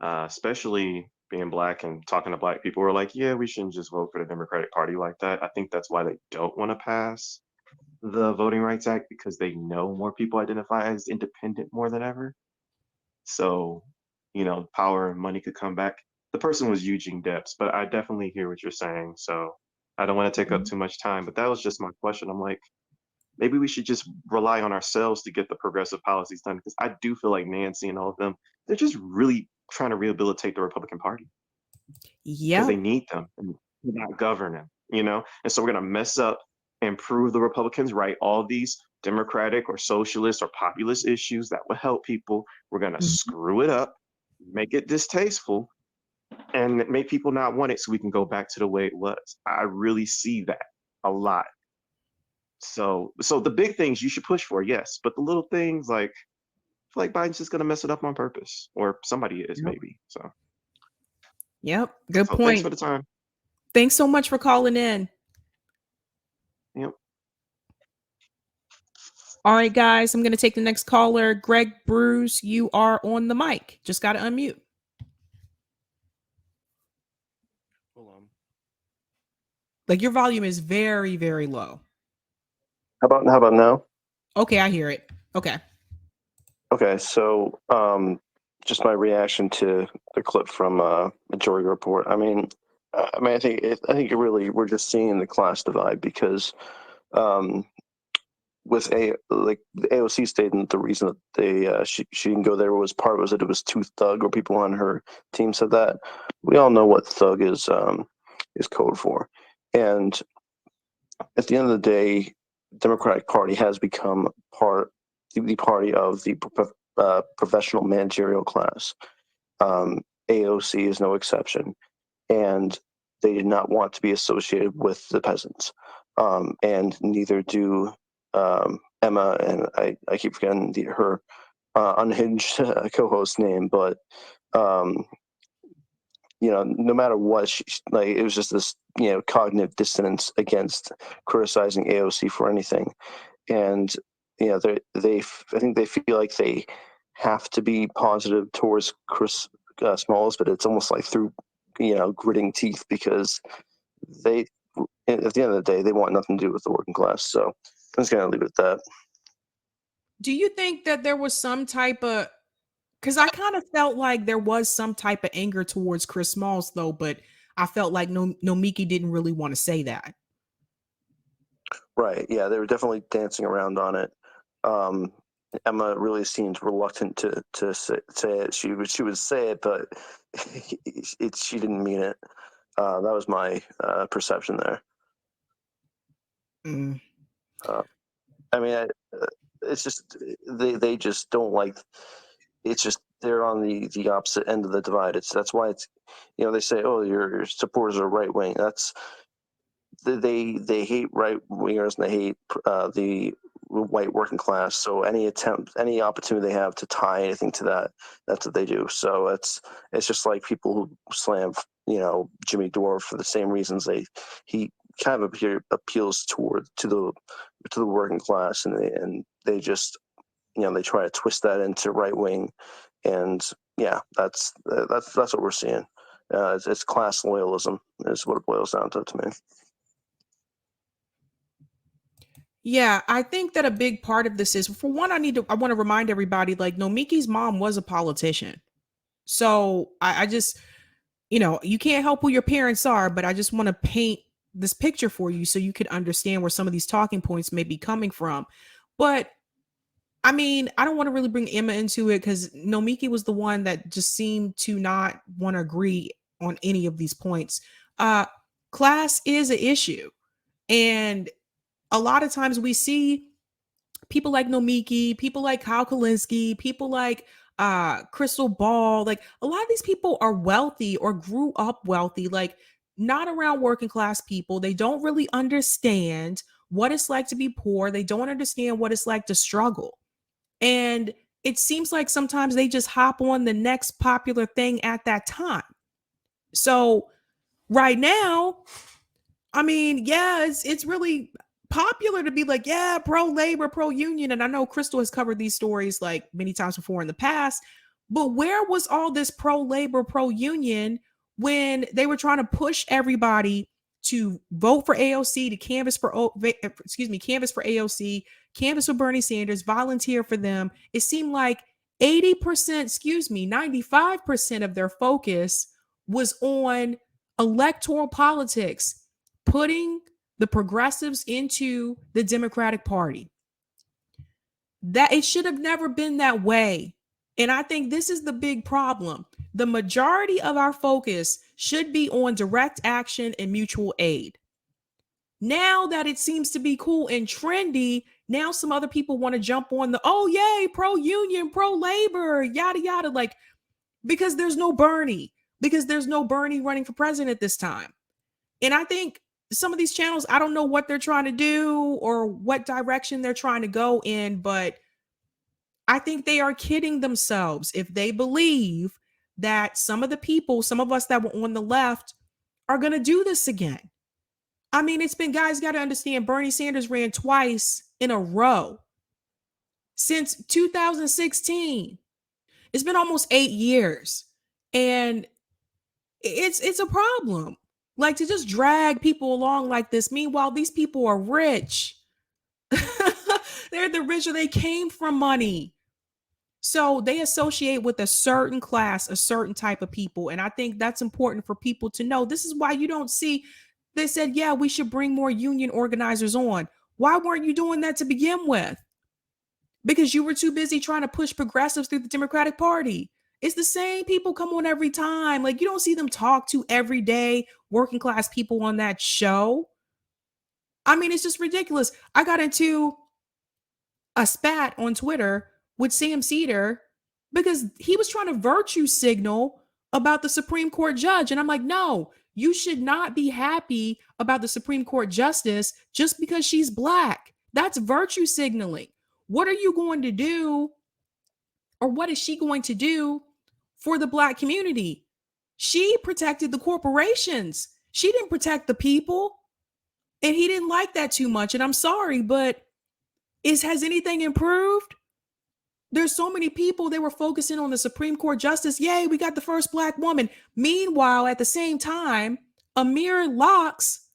especially being Black and talking to Black people who are like, yeah, we shouldn't just vote for the Democratic Party like that. I think that's why they don't want to pass the Voting Rights Act, because they know more people identify as independent more than ever. So, power and money could come back. The person was Eugene Debs, but I definitely hear what you're saying. So I don't want to take up too much time, but that was just my question. I'm like, maybe we should just rely on ourselves to get the progressive policies done, because I do feel like Nancy and all of them, they're just really trying to rehabilitate the Republican Party. Yeah. Because they need them and they're not governing, And so we're going to mess up and prove the Republicans right. All these Democratic or socialist or populist issues that would help people, we're going to screw it up, make it distasteful, and make people not want it so we can go back to the way it was. I really see that a lot. So the big things you should push for, yes, but the little things, like, I feel like Biden's just gonna mess it up on purpose, or somebody is Yep. maybe. So Yep. Good thanks for point. the time. Thanks so much for calling in. Yep. All right, guys, I'm going to take the next caller. Greg Bruce, you are on the mic. Just got to unmute. Hold on. Like your volume is very, very low. How about now? Okay, I hear it. Okay. Okay, so just my reaction to the clip from Majority Report. I think it really, we're just seeing the class divide because with the AOC stating the reason that they she didn't go there was that it was too thug, or people on her team said that. We all know what thug is code for, and at the end of the day, the Democratic Party has become the party of the professional managerial class. AOC is no exception, and they did not want to be associated with the peasants, and neither do Emma, and I keep forgetting her unhinged co-host name, but no matter what, it was just this cognitive dissonance against criticizing AOC for anything, and I think they feel like they have to be positive towards Chris Smalls, but it's almost like through gritting teeth, because they, at the end of the day, they want nothing to do with the working class. So I'm just gonna leave it at that. Do you think that there was some type of, because I kind of felt like there was some type of anger towards Chris Smalls, though, but I felt like Nomiki didn't really want to say that. Right. Yeah, they were definitely dancing around on it. Emma really seemed reluctant to say it. She would say it, but she didn't mean it. That was my perception there. Mm. It's just they just don't like. It's just they're on the opposite end of the divide. That's why it's they say, oh, your supporters are right wing. That's they hate right wingers, and they hate the white working class. So any opportunity they have to tie anything to that, that's what they do. So it's just like people who slam Jimmy Dore for the same reasons. He kind of appeals to the working class, and they just they try to twist that into right wing, and yeah, that's what we're seeing. It's class loyalism is what it boils down to me. Yeah, I think that a big part of this is, for one, I want to remind everybody, like, Nomiki's mom was a politician. So I just, you can't help who your parents are, but I just want to paint this picture for you so you could understand where some of these talking points may be coming from. But I don't want to really bring Emma into it, because Nomiki was the one that just seemed to not want to agree on any of these points. Class is an issue. And a lot of times we see people like Nomiki, people like Kyle Kalinske, people like Crystal Ball. Like, a lot of these people are wealthy or grew up wealthy, like not around working class people. They don't really understand what it's like to be poor. They don't understand what it's like to struggle. And it seems like sometimes they just hop on the next popular thing at that time. So right now, it's really popular to be like, yeah, pro labor, pro union. And I know Crystal has covered these stories like many times before in the past, but where was all this pro labor, pro union when they were trying to push everybody to vote for AOC, to canvass for AOC, canvass for Bernie Sanders, volunteer for them? It seemed like 95% of their focus was on electoral politics, putting the progressives into the Democratic Party. That it should have never been that way. And I think this is the big problem. The majority of our focus should be on direct action and mutual aid. Now that it seems to be cool and trendy, now some other people want to jump on the, oh, yay, pro union, pro labor, yada, yada, like, because there's no Bernie. because there's no Bernie running for president this time. And I think some of these channels, I don't know what they're trying to do or what direction they're trying to go in, but I think they are kidding themselves if they believe that some of the people, some of us that were on the left, are going to do this again. I mean, it's been, guys, got to understand, Bernie Sanders ran twice in a row since 2016. It's been almost 8 years. And it's a problem. Like, to just drag people along like this. Meanwhile, these people are rich. They're the rich, or they came from money. So they associate with a certain class, a certain type of people. And I think that's important for people to know. This is why you don't see, they said, yeah, we should bring more union organizers on. Why weren't you doing that to begin with? Because you were too busy trying to push progressives through the Democratic Party. It's the same people come on every time. Like, you don't see them talk to everyday working class people on that show. I mean, it's just ridiculous. I got into a spat on Twitter with Sam Cedar because he was trying to virtue signal about the Supreme Court judge. And I'm like, no, you should not be happy about the Supreme Court justice just because she's Black. That's virtue signaling. What are you going to do, or what is she going to do for the Black community? She protected the corporations. She didn't protect the people. And he didn't like that too much. And I'm sorry, but has anything improved? There's so many people, they were focusing on the Supreme Court justice. Yay, we got the first Black woman. Meanwhile, at the same time, Amir Locke's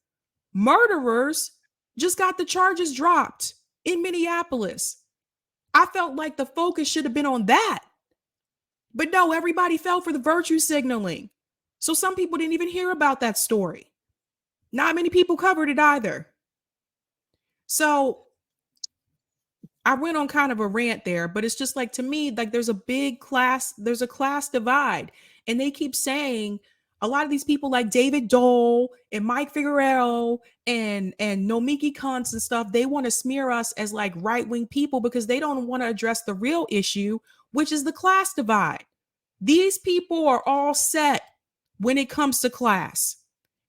murderers just got the charges dropped in Minneapolis. I felt like the focus should have been on that. But no, everybody fell for the virtue signaling. So some people didn't even hear about that story. Not many people covered it either. So I went on kind of a rant there, but it's just like, to me, like, there's a class divide. And they keep saying, a lot of these people like David Dole and Mike Figueroa and Nomiki Kuntz and stuff, they want to smear us as like right-wing people because they don't want to address the real issue, which is the class divide. These people are all set when it comes to class.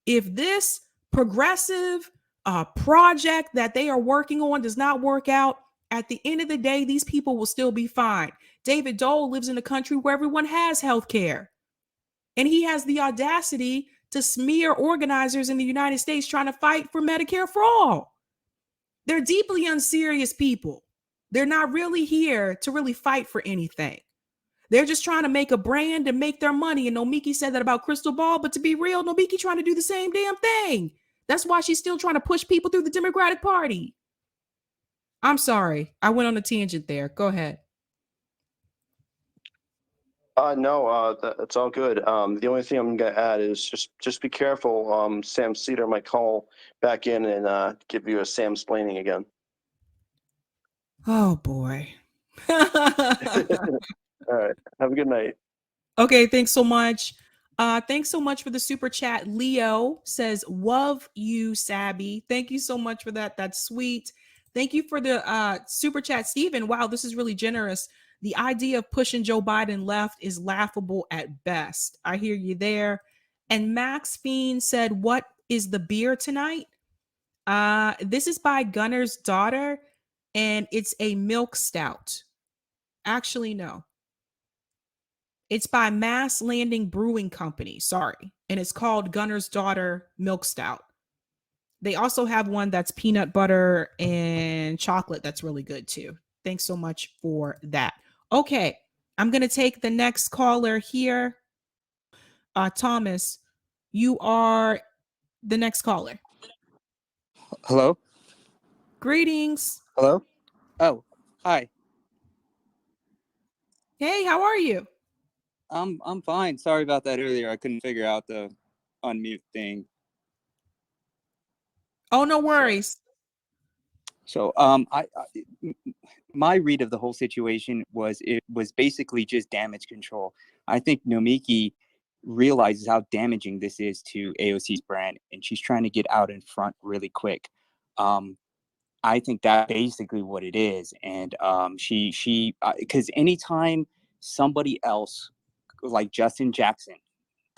If this progressive project that they are working on does not work out, at the end of the day, these people will still be fine. David Dole lives in a country where everyone has health care. And he has the audacity to smear organizers in the United States trying to fight for Medicare for all. They're deeply unserious people. They're not really here to really fight for anything. They're just trying to make a brand and make their money. And Nomiki said that about Crystal Ball, but to be real, Nomiki trying to do the same damn thing. That's why she's still trying to push people through the Democratic Party. I'm sorry. I went on a tangent there. Go ahead. No, that's all good. The only thing I'm going to add is just be careful. Sam Cedar might call back in and give you a Sam-splaining again. Oh, boy. All right. Have a good night. Okay, thanks so much. Thanks so much for the super chat. Leo says, love you, Sabby. Thank you so much for that. That's sweet. Thank you for the super chat, Stephen. Wow, this is really generous. The idea of pushing Joe Biden left is laughable at best. I hear you there. And Max Fiend said, what is the beer tonight? This is by Gunner's Daughter, and it's a milk stout. Actually, no. It's by Mass Landing Brewing Company. Sorry. And it's called Gunner's Daughter Milk Stout. They also have one that's peanut butter and chocolate. That's really good too. Thanks so much for that. Okay. I'm going to take the next caller here. Thomas, you are the next caller. Hello? Greetings. Hello? Oh, hi. Hey, how are you? I'm fine. Sorry about that earlier. I couldn't figure out the unmute thing. Oh, no worries. So, my read of the whole situation was it was basically just damage control. I think Nomiki realizes how damaging this is to AOC's brand, and she's trying to get out in front really quick. I think that's basically what it is. And she because anytime somebody else like Justin Jackson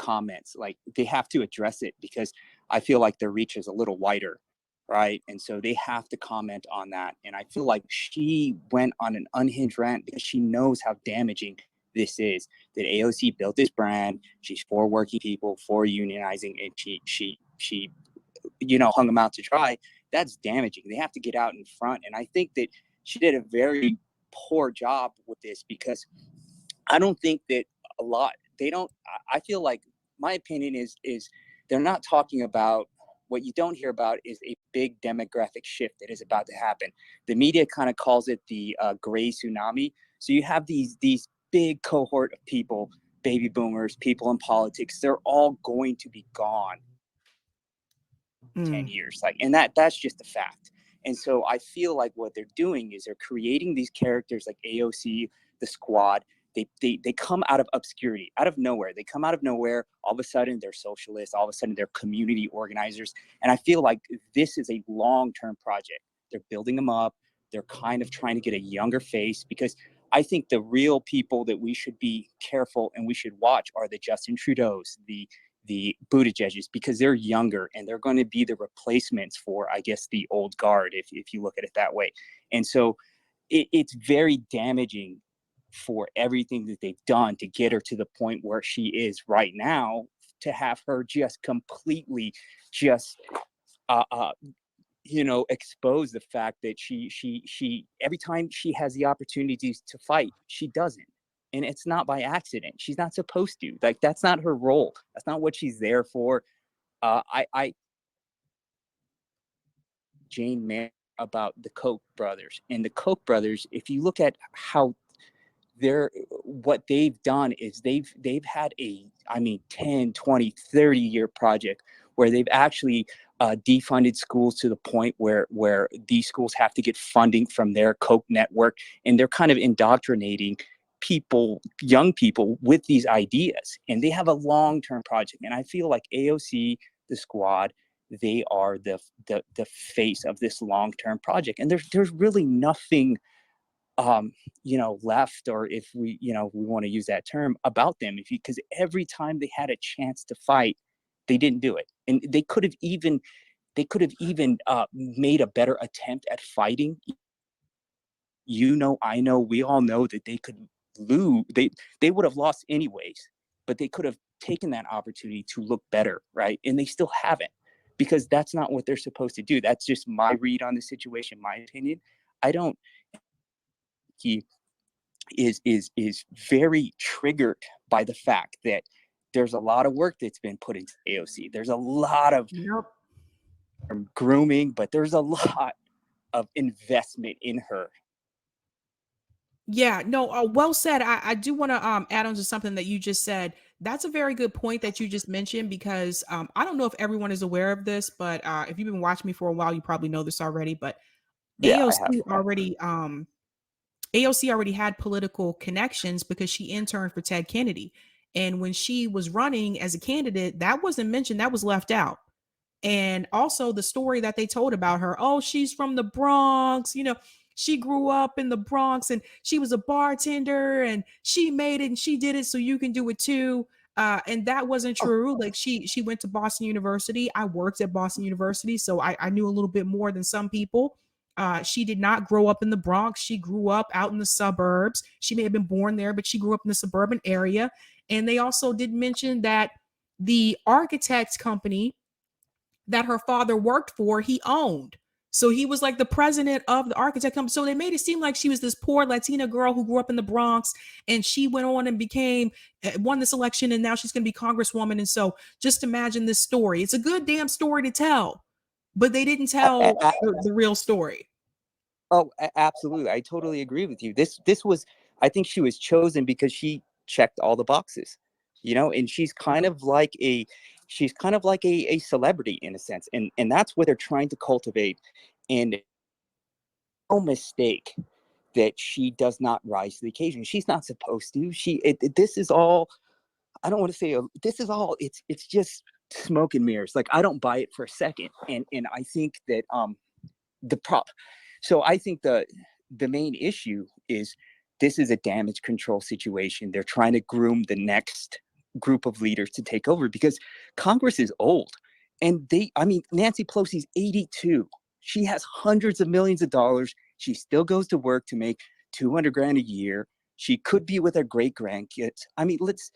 comments. Like they have to address it because I feel like their reach is a little wider, right? And so they have to comment on that. And I feel like she went on an unhinged rant because she knows how damaging this is. That AOC built this brand. She's for working people, for unionizing, and she hung them out to dry. That's damaging. They have to get out in front. And I think that she did a very poor job with this because I don't think that I feel like my opinion is they're not talking about what you don't hear about is a big demographic shift that is about to happen. The media kind of calls it the gray tsunami. So you have these big cohort of people, baby boomers, people in politics, they're all going to be gone 10 years. And that's just a fact. And so I feel like what they're doing is they're creating these characters like AOC, the Squad. They come out of obscurity, out of nowhere. They come out of nowhere. All of a sudden, they're socialists. All of a sudden, they're community organizers. And I feel like this is a long-term project. They're building them up. They're kind of trying to get a younger face because I think the real people that we should be careful and we should watch are the Justin Trudeau's, the Buttigieg's, because they're younger and they're going to be the replacements for, I guess, the old guard, if you look at it that way. And so it's very damaging for everything that they've done to get her to the point where she is right now, to have her just completely expose the fact that she every time she has the opportunities to fight, she doesn't. And it's not by accident. She's not supposed to. Like, that's not her role. That's not what she's there for. Jane Mayer about the Koch brothers. And the Koch brothers, if you look at how what they've done is they've had a 10, 20, 30 year project where they've actually defunded schools to the point where these schools have to get funding from their Koch network, and they're kind of indoctrinating young people with these ideas, and they have a long-term project. And I feel like AOC, the Squad, they are the face of this long-term project, and there's really nothing left, or if we want to use that term, about them, because every time they had a chance to fight, they didn't do it. And they could have even made a better attempt at fighting. I know, we all know that they could lose. They would have lost anyways, but they could have taken that opportunity to look better, right? And they still haven't, because that's not what they're supposed to do. That's just my read on the situation, my opinion. He is very triggered by the fact that there's a lot of work that's been put into AOC. There's a lot of grooming, but there's a lot of investment in her. Yeah, no, well said. I do want to add on to something that you just said. That's a very good point that you just mentioned, because I don't know if everyone is aware of this, but if you've been watching me for a while, you probably know this already. But Yeah, AOC already had political connections because she interned for Ted Kennedy. And when she was running as a candidate, that wasn't mentioned, that was left out. And also the story that they told about her, oh, she's from the Bronx, she grew up in the Bronx and she was a bartender and she made it and she did it, so you can do it too. And that wasn't true. Like she went to Boston University. I worked at Boston University, so I knew a little bit more than some people. She did not grow up in the Bronx. She grew up out in the suburbs. She may have been born there, but she grew up in the suburban area. And they also did mention that the architect company that her father worked for, he owned. So he was like the president of the architect company. So they made it seem like she was this poor Latina girl who grew up in the Bronx, and she went on and won this election, and now she's going to be congresswoman. And so just imagine this story. It's a good damn story to tell, but they didn't tell the real story. Oh, absolutely. I totally agree with you. This was, I think she was chosen because she checked all the boxes, and she's kind of like a celebrity in a sense. And that's what they're trying to cultivate. And no mistake that she does not rise to the occasion. She's not supposed to. This is all, I don't want to say, this is all, it's just smoke and mirrors. Like, I don't buy it for a second. And I think that so I think the main issue is this is a damage control situation. They're trying to groom the next group of leaders to take over, because Congress is old. And Nancy Pelosi's 82. She has hundreds of millions of dollars. She still goes to work to make $200,000 a year. She could be with her great grandkids. I mean, let's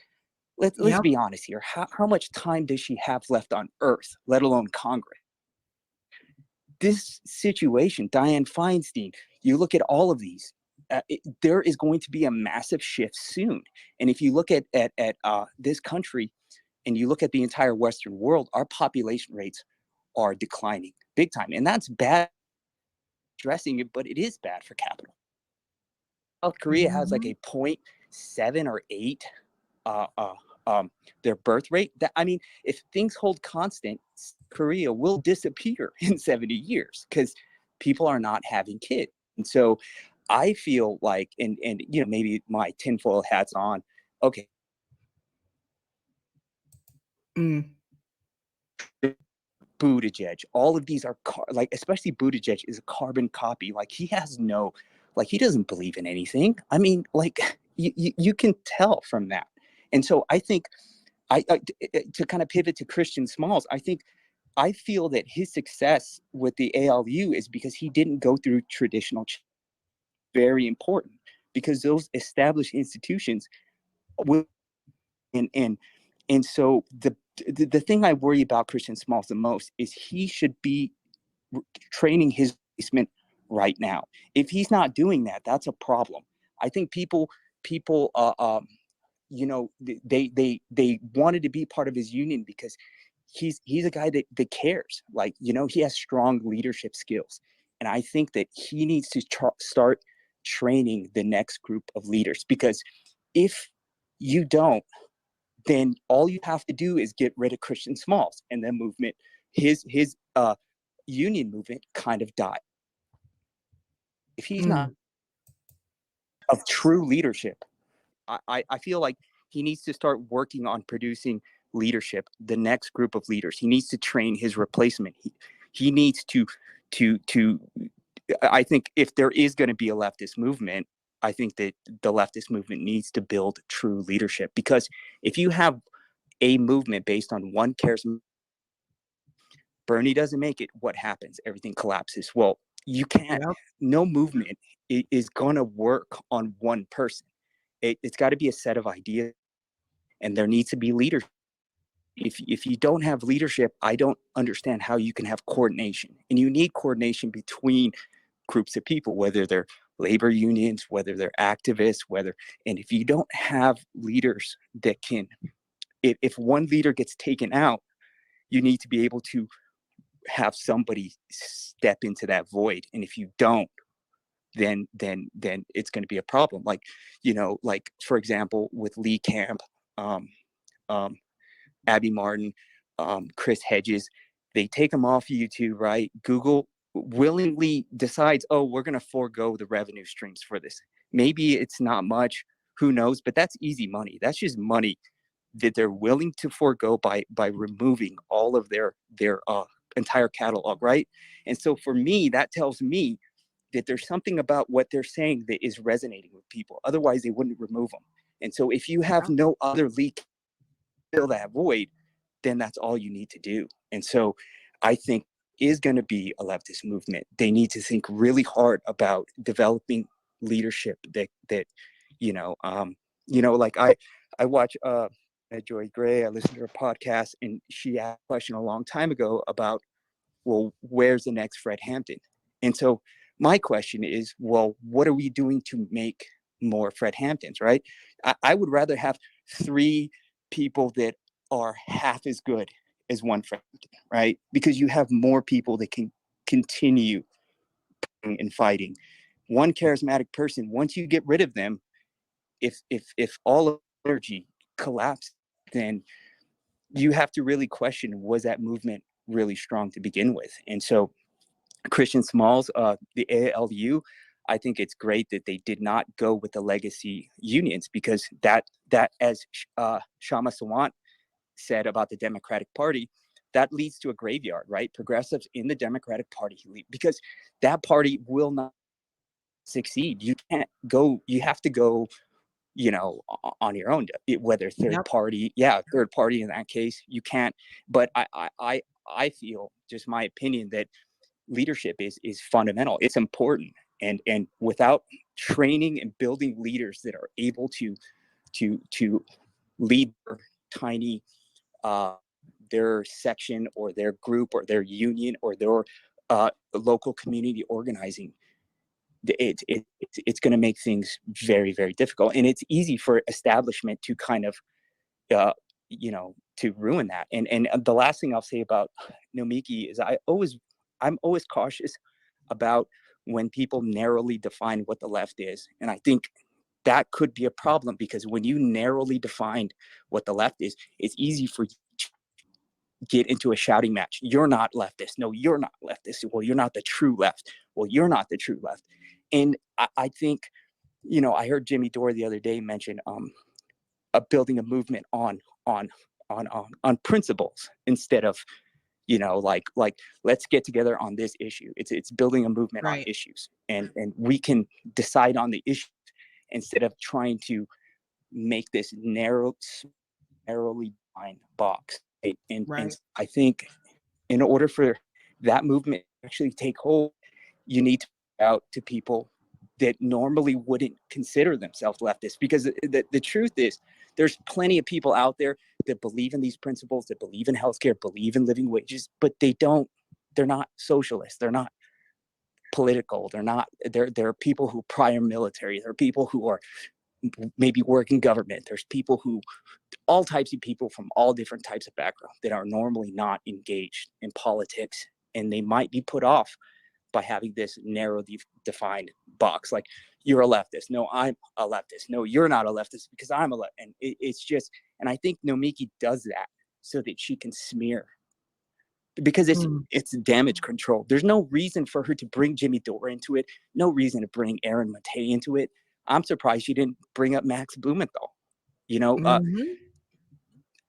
Yep. be honest here. How much time does she have left on Earth, let alone Congress? This situation, Dianne Feinstein, you look at all of these, there is going to be a massive shift soon. And if you look at this country, and you look at the entire Western world, our population rates are declining big time. And that's bad addressing it, but it is bad for capital. South Korea has like a 0.7 or 8 their birth rate. If things hold constant, Korea will disappear in 70 years because people are not having kids. And so I feel like, and maybe my tinfoil hat's on, okay. Buttigieg, all of these are especially Buttigieg is a carbon copy. Like he doesn't believe in anything. I mean, like you can tell from that. And so I think to kind of pivot to Christian Smalls, I feel that his success with the ALU is because he didn't go through traditional. Very important, because those established institutions will, and so the thing I worry about Christian Smalls the most is he should be training his replacement right now. If he's not doing that, that's a problem. I think people they wanted to be part of his union because he's a guy that cares. Like, he has strong leadership skills, and I think that he needs to start training the next group of leaders, because if you don't, then all you have to do is get rid of Christian Smalls, and then movement, his union movement kind of died. If he's not of true leadership, I feel like he needs to start working on producing leadership, the next group of leaders. He needs to train his replacement. He needs to I think if there is going to be a leftist movement, I think that the leftist movement needs to build true leadership, because if you have a movement based on one charismatic, Bernie doesn't make it, what happens? Everything collapses. Well, you can't, no movement is going to work on one person. It's got to be a set of ideas, and there needs to be leadership. If you don't have leadership, I don't understand how you can have coordination. And you need coordination between groups of people, whether they're labor unions, whether they're activists, and if you don't have leaders that can, if one leader gets taken out, you need to be able to have somebody step into that void. And if you don't, then it's going to be a problem. Like, for example, with Lee Camp, Abby Martin, Chris Hedges, they take them off YouTube, right? Google willingly decides, oh, we're going to forego the revenue streams for this. Maybe it's not much, who knows, but that's easy money. That's just money that they're willing to forego by removing all of their entire catalog, right? And so for me, that tells me that there's something about what they're saying that is resonating with people. Otherwise, they wouldn't remove them. And so if you have no other leak, fill that void, then that's all you need to do. And so I think is going to be a leftist movement. They need to think really hard about developing leadership that like I watch Joy Gray, I listened to her podcast, and she asked a question a long time ago about, well, where's the next Fred Hampton? And so my question is, well, what are we doing to make more Fred Hamptons, right? I would rather have 3 people that are half as good as one Fred Hampton, right? Because you have more people that can continue and fighting. One charismatic person, once you get rid of them, if all of energy collapses, then you have to really question, was that movement really strong to begin with? And so Christian Smalls, the ALU, I think it's great that they did not go with the legacy unions, because that as Shama Sawant said about the Democratic Party, that leads to a graveyard, right? Progressives in the Democratic Party, because that party will not succeed. You can't go, you have to go on your own, whether third party, third party in that case, you can't. But I feel, just my opinion, that leadership is fundamental. It's important. And without training and building leaders that are able to lead their tiny, their section or their group or their union or their local community organizing, it's going to make things very, very difficult. And it's easy for establishment to kind of, to ruin that. And the last thing I'll say about Nomiki is I'm always cautious about when people narrowly define what the left is. And I think that could be a problem, because when you narrowly define what the left is, it's easy for you to get into a shouting match. You're not leftist. No, you're not leftist. Well, you're not the true left. Well, you're not the true left. And I think, I heard Jimmy Dore the other day mention building a movement on principles instead of, like let's get together on this issue. It's building a movement on issues, and we can decide on the issue instead of trying to make this narrowly defined box. And I think in order for that movement to actually take hold, you need to reach out to people that normally wouldn't consider themselves leftists, because the truth is there's plenty of people out there that believe in these principles, that believe in healthcare, believe in living wages, but they're not socialists. They're not political. There are people who prior military. There are people who are maybe work in government. There's people all types of people from all different types of backgrounds that are normally not engaged in politics, and they might be put off by having this narrow defined box. Like, you're a leftist. No, I'm a leftist. No, you're not a leftist because I'm a leftist. And it's just, and I think Nomiki does that so that she can smear, because it's damage control. There's no reason for her to bring Jimmy Dore into it. No reason to bring Aaron Matei into it. I'm surprised she didn't bring up Max Blumenthal.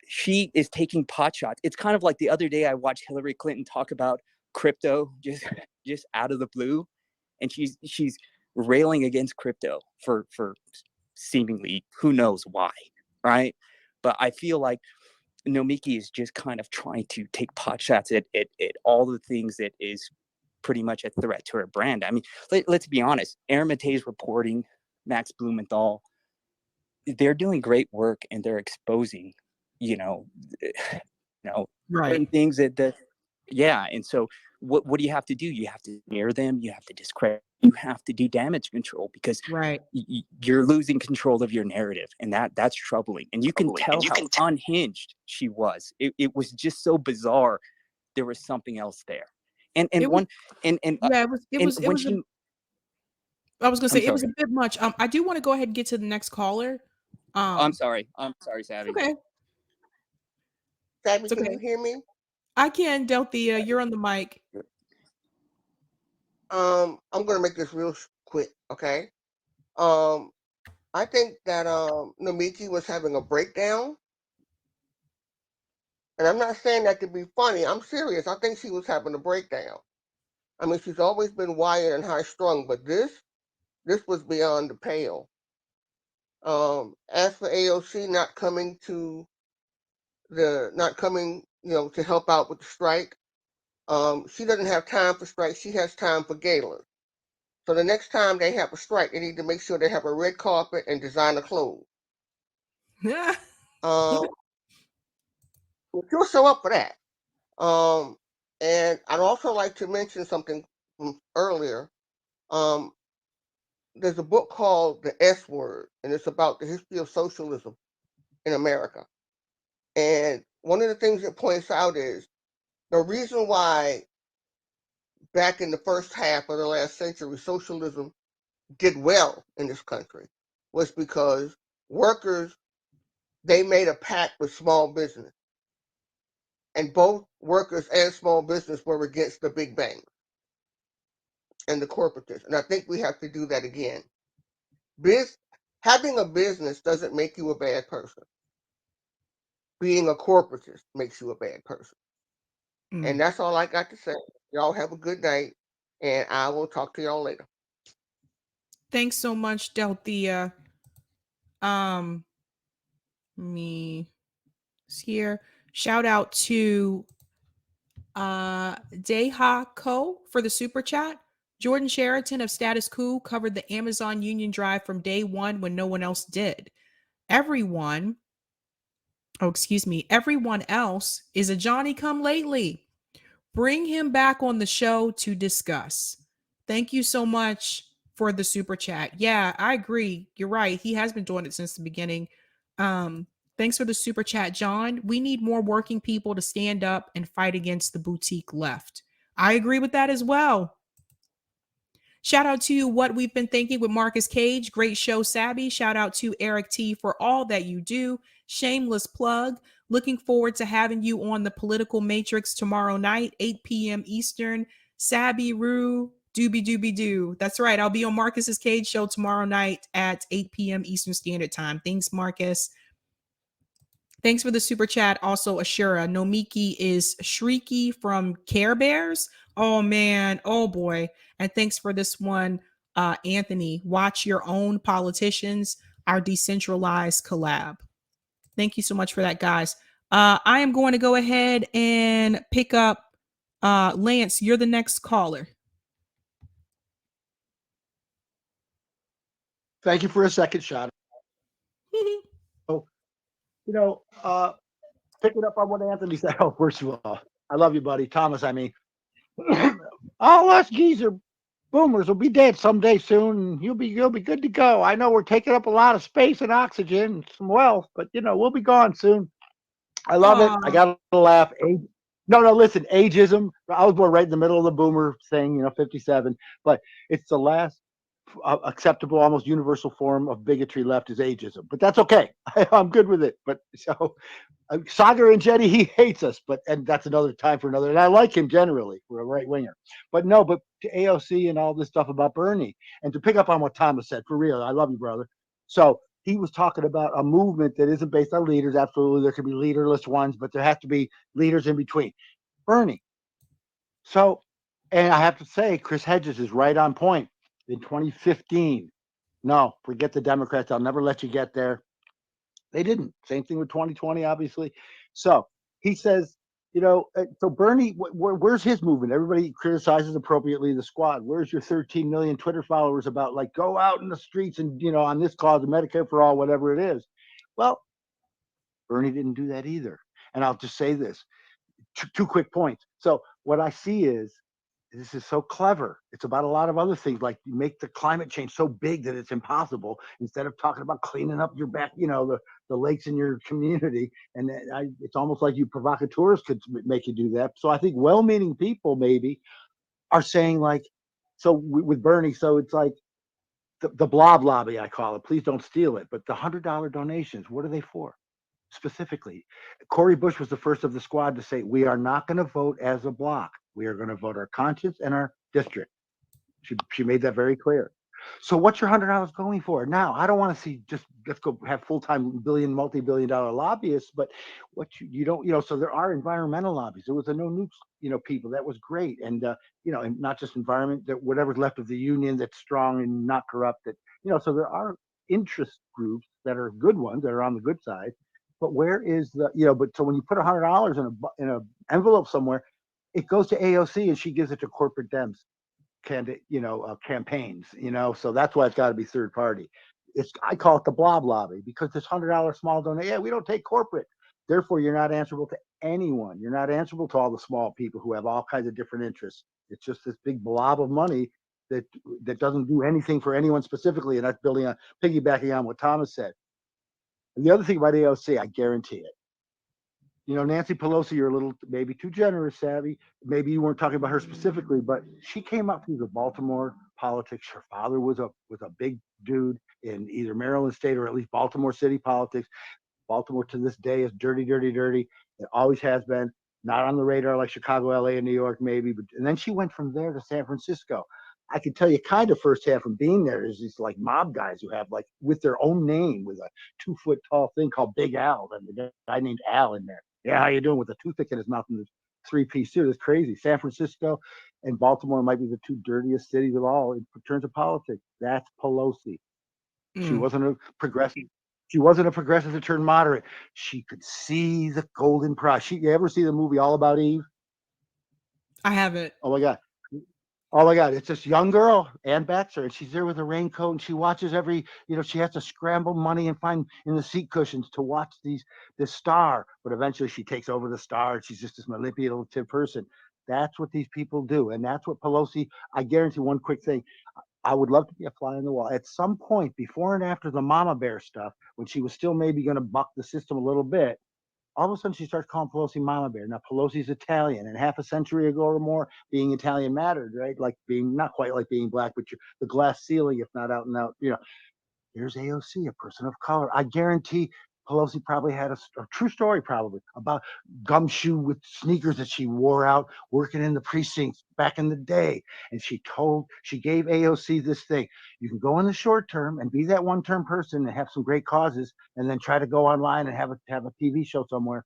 She is taking pot shots. It's kind of like the other day I watched Hillary Clinton talk about crypto just out of the blue, and she's railing against crypto for seemingly who knows why, right? But I feel like Nomiki is just kind of trying to take pot shots at all the things that is pretty much a threat to her brand. I mean, let's be honest. Aaron Matei's reporting, Max Blumenthal, they're doing great work, and they're exposing, certain things that and so what do you have to do? You have to smear them, you have to discredit, you have to do damage control, because you're losing control of your narrative, and that's troubling. And you can tell how unhinged she was. It was just so bizarre. There was something else there. I was gonna say it was a bit much. I do want to go ahead and get to the next caller. I'm sorry, Sabby. Okay. Sabby, can you hear me? I can, Delthea. You're on the mic. I'm gonna make this real quick, okay? I think that Nomiki was having a breakdown, and I'm not saying that to be funny. I'm serious. I think she was having a breakdown. I mean, she's always been wired and high strung, but this was beyond the pale. As for AOC not coming, to help out with the strike, she doesn't have time for strikes. She has time for galas. So the next time they have a strike, they need to make sure they have a red carpet and designer clothes. She'll show up for that. And I'd also like to mention something from earlier. There's a book called The S Word, and it's about the history of socialism in America. And one of the things it points out is the reason why back in the first half of the last century, socialism did well in this country was because workers, they made a pact with small business. And both workers and small business were against the big banks and the corporatists. And I think we have to do that again. Having a business doesn't make you a bad person. Being a corporatist makes you a bad person. And that's all I got to say. Y'all have a good night, and I will talk to y'all later. Thanks so much, Delthea. Me here. Shout out to Deha Ko for the super chat. Jordan Sheraton of Status Quo covered the Amazon Union Drive from day one when no one else did. Everyone everyone else is a Johnny come lately. Bring him back on the show to discuss. Thank you so much for the super chat. Yeah, I agree. You're right. He has been doing it since the beginning. Thanks for the super chat, John. We need more working people to stand up and fight against the boutique left. I agree with that as well. Shout out to What We've Been Thinking with Marcus Cage. Great show, Sabby. Shout out to Eric T for all that you do. Shameless plug. Looking forward to having you on the Political Matrix tomorrow night, 8 p.m. Eastern. Sabby Roo, doobie doobie doo. That's right. I'll be on Marcus's Cage show tomorrow night at 8 p.m. Eastern Standard Time. Thanks, Marcus. Thanks for the super chat. Also, Ashura. Nomiki is Shrieky from Care Bears. Oh, man. Oh, boy. And thanks for this one, Anthony. Watch Your Own Politicians, our decentralized collab. Thank you so much for that, guys. I am going to go ahead and pick up Lance. You're the next caller. Thank you for a second shot. So, picking up on what Anthony said. Oh, first of all, I love you, buddy. Thomas, I mean, all us geezer boomers will be dead someday soon, and you'll be good to go. I know we're taking up a lot of space and oxygen and some wealth, but we'll be gone soon. I love it. I got to laugh. No, listen, ageism. I was born right in the middle of the boomer thing, 57, but it's the last acceptable, almost universal form of bigotry left is ageism. But that's okay. I'm good with it. But so Sagar and Jenny, he hates us, and that's another time for another. And I like him generally for a right winger. But to AOC and all this stuff about Bernie, and to pick up on what Thomas said, for real, I love you, brother. So he was talking about a movement that isn't based on leaders. Absolutely, there could be leaderless ones, but there has to be leaders in between. Bernie. So, and I have to say, Chris Hedges is right on point. In 2015, no, forget the Democrats. I'll never let you get there. They didn't. Same thing with 2020, obviously. So he says, so Bernie, where's his movement? Everybody criticizes appropriately the squad. Where's your 13 million Twitter followers about go out in the streets and, on this cause of Medicare for all, whatever it is? Well, Bernie didn't do that either. And I'll just say this, two quick points. So what I see is, this is so clever. It's about a lot of other things, like you make the climate change so big that it's impossible instead of talking about cleaning up your back, the lakes in your community. And it's almost like you provocateurs could make you do that. So I think well-meaning people maybe are saying with Bernie, so it's like the blob lobby, I call it. Please don't steal it. But the $100 donations, what are they for? Specifically, Cori Bush was the first of the squad to say, we are not going to vote as a block. We are going to vote our conscience and our district. She made that very clear. So what's your $100 going for? Now, I don't want to see let's go have full-time multi-billion-dollar lobbyists, but what you don't, so there are environmental lobbies. There was a no nukes, people. That was great. And, and not just environment, that whatever's left of the union that's strong and not corrupt, so there are interest groups that are good ones that are on the good side. But where is but so when you put $100 in an envelope somewhere, it goes to AOC and she gives it to corporate Dems campaigns, so that's why it's got to be third party. I call it the blob lobby because this $100 small donation, we don't take corporate. Therefore, you're not answerable to anyone. You're not answerable to all the small people who have all kinds of different interests. It's just this big blob of money that doesn't do anything for anyone specifically. And that's piggybacking on what Thomas said. And the other thing about AOC, I guarantee it. Nancy Pelosi, you're a little maybe too generous, Sabby. Maybe you weren't talking about her specifically, but she came up through the Baltimore politics. Her father was a big dude in either Maryland State or at least Baltimore City politics. Baltimore to this day is dirty, dirty, dirty. It always has been. Not on the radar like Chicago, LA, and New York, maybe. And then she went from there to San Francisco. I can tell you kind of firsthand from being there is these mob guys who have with their own name with a 2-foot tall thing called Big Al, and the guy named Al in there. Yeah, how you doing with a toothpick in his mouth and this 3-piece suit? It's crazy. San Francisco and Baltimore might be the two dirtiest cities of all in terms of politics. That's Pelosi. She wasn't a progressive. She wasn't a progressive that turned moderate. She could see the golden prize. You ever see the movie All About Eve? I haven't. Oh my God. Oh my God, it's this young girl, Ann Baxter, and she's there with a raincoat and she watches she has to scramble money and find in the seat cushions to watch this star. But eventually she takes over the star and she's just this manipulative person. That's what these people do. And that's what Pelosi, I guarantee one quick thing. I would love to be a fly on the wall. At some point, before and after the mama bear stuff, when she was still maybe going to buck the system a little bit, all of a sudden she starts calling Pelosi Mama Bear. Now Pelosi's Italian, and half a century ago or more, being Italian mattered, right? Like being not quite like being black, but the glass ceiling, if not out and out, here's AOC, a person of color. I guarantee Pelosi probably had a true story, probably about gumshoe with sneakers that she wore out working in the precincts back in the day. And she gave AOC this thing. You can go in the short term and be that one-term person and have some great causes, and then try to go online and have a TV show somewhere,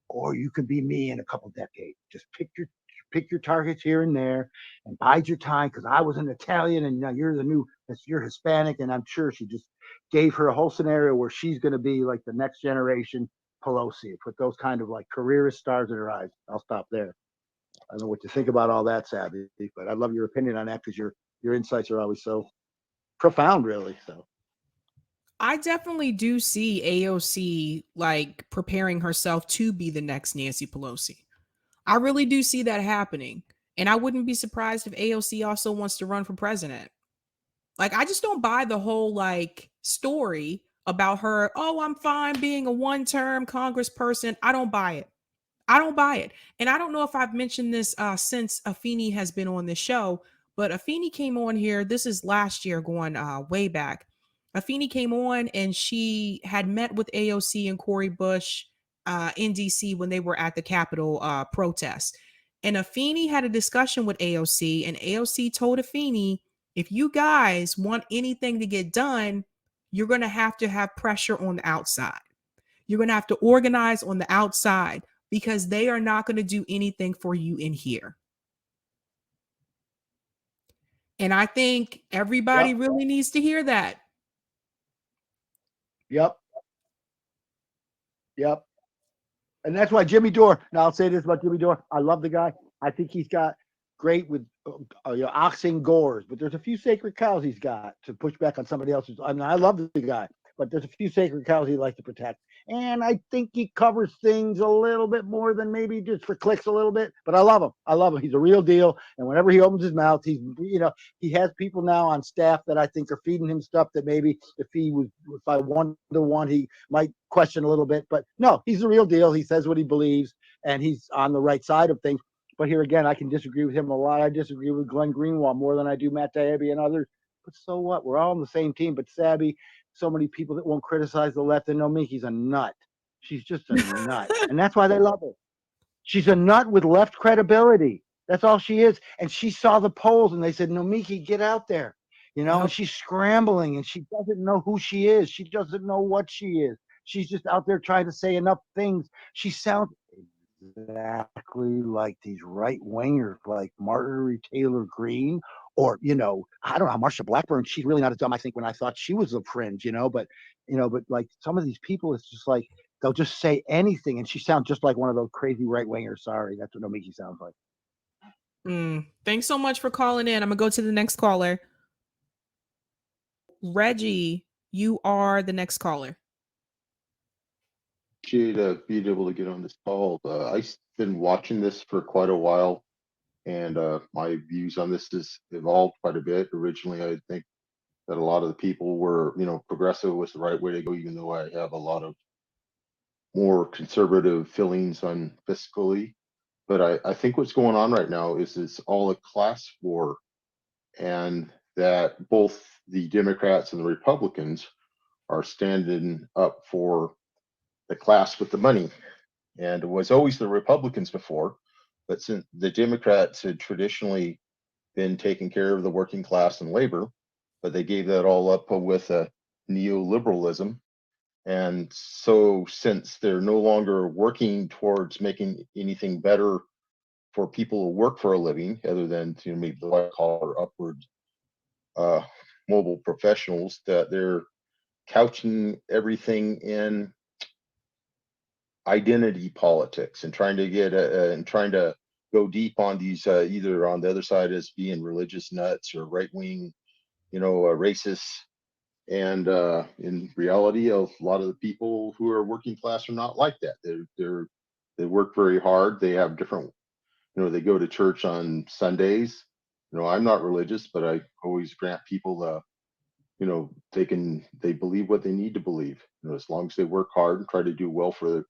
or you could be me in a couple decades. Just pick your targets here and there and bide your time, because I was an Italian and now you're Hispanic, and I'm sure she just gave her a whole scenario where she's going to be like the next generation Pelosi, put those kind of like careerist stars in her eyes. I'll stop there. I don't know what you think about all that, Sabby, but I'd love your opinion on that, because your insights are always so profound, really. So I definitely do see AOC like preparing herself to be the next Nancy Pelosi. I really do see that happening. And I wouldn't be surprised if AOC also wants to run for president. Like, I just don't buy the whole like story about her. Oh, I'm fine being a one-term congressperson. I don't buy it. I don't buy it. And I don't know if I've mentioned this since Afeni has been on the show, but Afeni came on here. This is last year, going way back. Afeni came on and she had met with AOC and Cori Bush in DC when they were at the Capitol protest. And Afeni had a discussion with AOC, and AOC told Afeni, if you guys want anything to get done, you're going to have pressure on the outside. You're going to have to organize on the outside, because they are not going to do anything for you in here. And I think everybody really needs to hear that. Yep. And that's why Jimmy Dore, now I'll say this about Jimmy Dore. I love the guy. I think he's got great with oxen gores, but there's a few sacred cows he's got to push back on somebody else's. I mean, I love the guy, but there's a few sacred cows he likes to protect. And I think he covers things a little bit more than maybe just for clicks a little bit. But I love him. He's a real deal. And whenever he opens his mouth, he has people now on staff that I think are feeding him stuff that maybe if I 1-to-1, he might question a little bit. But no, he's the real deal. He says what he believes, and he's on the right side of things. But here again, I can disagree with him a lot. I disagree with Glenn Greenwald more than I do Matt Taibbi and others. But so what? We're all on the same team. But Sabby, so many people that won't criticize the left and know Miki's a nut. She's just a nut. And that's why they love her. She's a nut with left credibility. That's all she is. And she saw the polls and they said, no, Miki, get out there. And she's scrambling and she doesn't know who she is. She doesn't know what she is. She's just out there trying to say enough things. She sounds exactly like these right wingers like Marjorie Taylor Greene, or I don't know, Marsha Blackburn. She's really not as dumb, I think, when I thought she was a fringe, but like some of these people, it's just like they'll just say anything, and she sounds just like one of those crazy right wingers. Sorry, that's what Nomiki sounds like. Thanks so much for calling in. I'm gonna go to the next caller. Reggie, you are the next caller. Appreciate being able to get on this call. I've been watching this for quite a while, and my views on this has evolved quite a bit. Originally, I think that a lot of the people were, progressive was the right way to go, even though I have a lot of more conservative feelings on fiscally. But I think what's going on right now is it's all a class war, and that both the Democrats and the Republicans are standing up for the class with the money. And it was always the Republicans before, but since the Democrats had traditionally been taking care of the working class and labor, but they gave that all up with a neoliberalism. And so since they're no longer working towards making anything better for people who work for a living, other than maybe the white collar upward mobile professionals, that they're couching everything in identity politics and trying to get and trying to go deep on these either on the other side as being religious nuts or right wing, racists. And in reality, a lot of the people who are working class are not like that. They work very hard. They have different, they go to church on Sundays. I'm not religious, but I always grant people they believe what they need to believe. As long as they work hard and try to do well for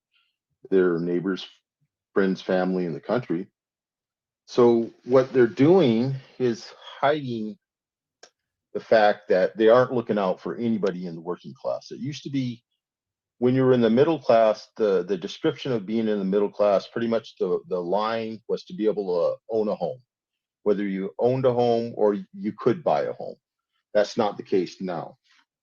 their neighbors, friends, family, and the country. So what they're doing is hiding the fact that they aren't looking out for anybody in the working class. It used to be when you were in the middle class, the description of being in the middle class, pretty much the line was to be able to own a home, whether you owned a home or you could buy a home. That's not the case now.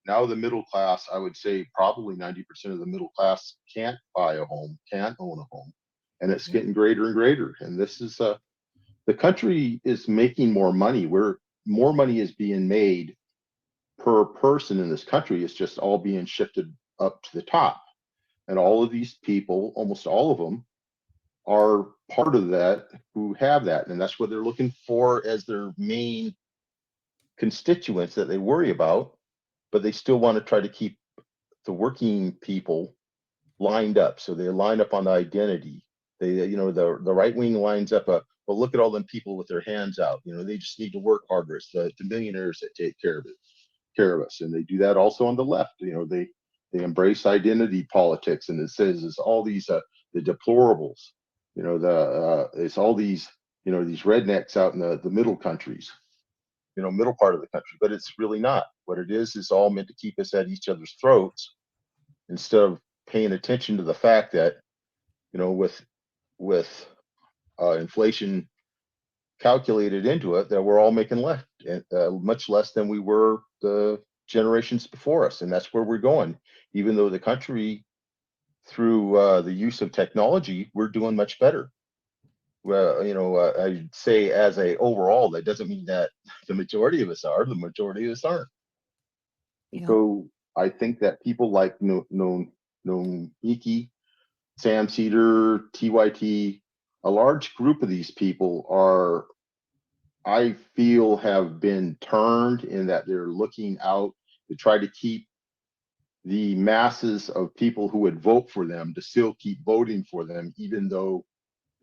Now the middle class, I would say probably 90% of the middle class can't buy a home, can't own a home. And it's getting greater and greater. And this is the country is making more money. Where more money is being made per person in this country. It's just all being shifted up to the top. And all of these people, almost all of them, are part of that who have that. And that's what they're looking for as their main constituents that they worry about. But they still want to try to keep the working people lined up. So they line up on the identity. They, the right wing lines up well, look at all them people with their hands out. They just need to work harder. It's the millionaires that take care of us. And they do that also on the left. They embrace identity politics, and it says it's all these the deplorables. It's all these these rednecks out in the middle countries, middle part of the country. But it's really not. What it is all meant to keep us at each other's throats instead of paying attention to the fact that with inflation calculated into it, that we're all making less, much less than we were the generations before us. And that's where we're going. Even though the country, through the use of technology, we're doing much better. Well, I'd say as a overall, that doesn't mean that the majority of us are. The majority of us aren't. Yeah. So I think that people like Nomiki, Sam Cedar, TYT, a large group of these people are, I feel, have been turned in that they're looking out to try to keep the masses of people who would vote for them to still keep voting for them, even though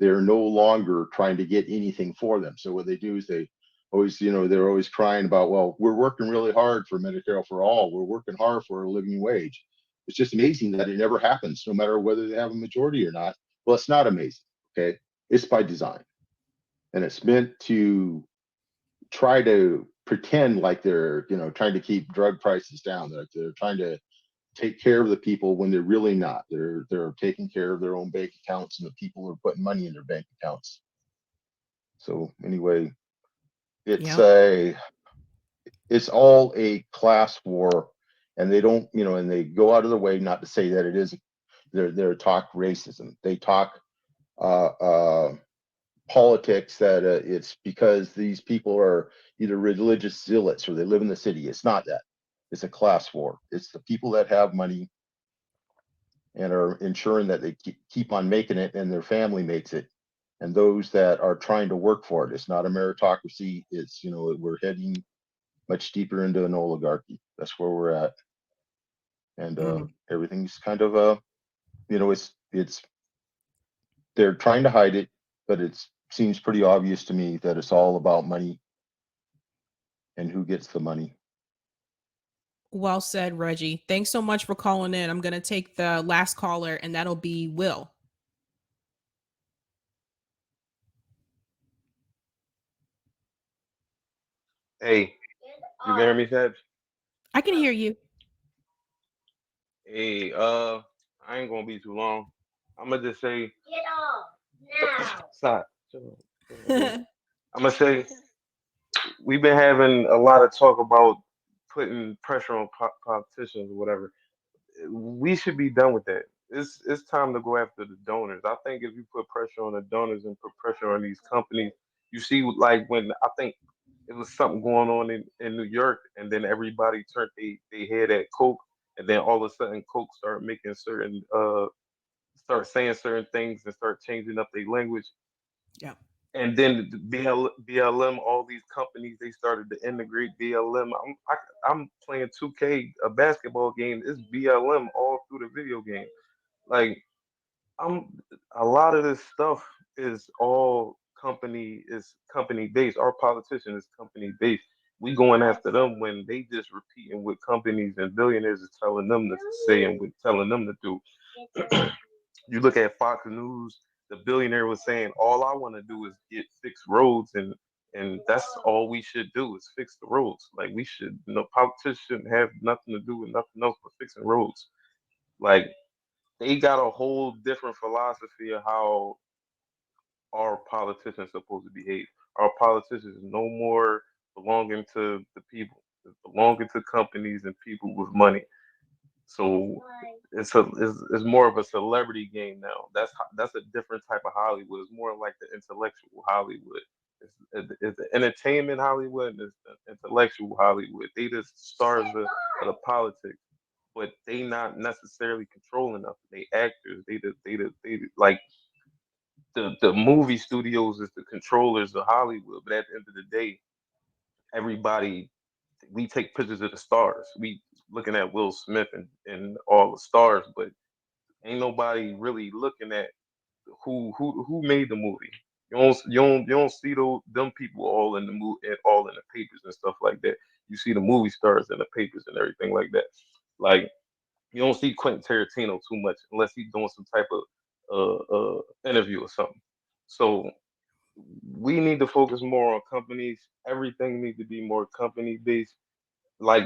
they're no longer trying to get anything for them. So what they do is they always, they're always crying about, well, we're working really hard for Medicare for all. We're working hard for a living wage. It's just amazing that it never happens, no matter whether they have a majority or not. Well, it's not amazing, okay? It's by design. And it's meant to try to pretend like they're, trying to keep drug prices down, that they're trying to take care of the people when they're really not. They're taking care of their own bank accounts, and the people are putting money in their bank accounts. So anyway, it's all a class war, and they don't, and they go out of the way not to say that it is. They're talk racism. They talk politics that it's because these people are either religious zealots or they live in the city. It's not that. It's a class war. It's the people that have money and are ensuring that they keep on making it and their family makes it, and those that are trying to work for it. It's not a meritocracy. It's, we're heading much deeper into an oligarchy. That's where we're at. And everything's kind of it's they're trying to hide it, but it seems pretty obvious to me that it's all about money and who gets the money. Well said, Reggie. Thanks so much for calling in. I'm going to take the last caller, and that'll be Will. Hey, you can hear me, Sabs? I can hear you. Hey, I ain't gonna be too long. I'm gonna just say, get off now. Stop. I'm gonna say we've been having a lot of talk about putting pressure on politicians or whatever. We should be done with that. It's time to go after the donors. I think if you put pressure on the donors and put pressure on these companies, you see, like when I think it was something going on in New York, and then everybody turned they head at Coke, and then all of a sudden Coke start making certain start saying certain things and start changing up their language. Yeah. And then BLM, all these companies, they started to integrate BLM. I'm playing 2K, a basketball game. It's BLM all through the video game. Like, a lot of this stuff is all company based. Our politician is company based. We going after them when they just repeating what companies and billionaires is telling them to say and what telling them to do. You look at Fox News, the billionaire was saying, all I want to do is get fixed roads, and that's all we should do is fix the roads. Like, we should, politicians shouldn't have nothing to do with nothing else but fixing roads. Like, they got a whole different philosophy of how our politicians supposed to behave. Our politicians no more belonging to the people, it's belonging to companies and people with money. So it's more of a celebrity game now. That's a different type of Hollywood. It's more like the intellectual Hollywood. It's the entertainment Hollywood and it's the intellectual Hollywood. They the stars of the politics, but they not necessarily controlling them. They actors. They like the movie studios is the controllers of Hollywood. But at the end of the day, everybody, we take pictures of the stars. We looking at Will Smith and all the stars, but ain't nobody really looking at who made the movie. You don't see them people all in the movie, all in the papers and stuff like that. You see the movie stars in the papers and everything like that. Like, you don't see Quentin Tarantino too much unless he's doing some type of interview or something. So we need to focus more on companies. Everything needs to be more company based. Like,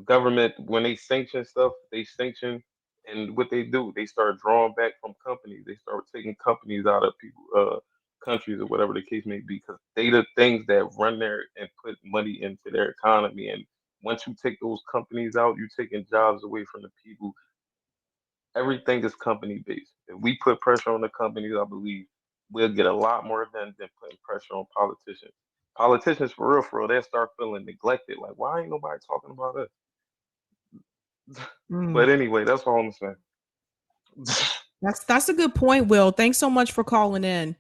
government, when they sanction stuff, they sanction, and what they do, they start drawing back from companies. They start taking companies out of people, countries or whatever the case may be, because they the things that run there and put money into their economy. And once you take those companies out, you're taking jobs away from the people. Everything is company based. If we put pressure on the companies, I believe we'll get a lot more done than putting pressure on politicians. Politicians, for real, they start feeling neglected. Like, why ain't nobody talking about us? But anyway, that's all I'm saying. That's a good point, Will. Thanks so much for calling in.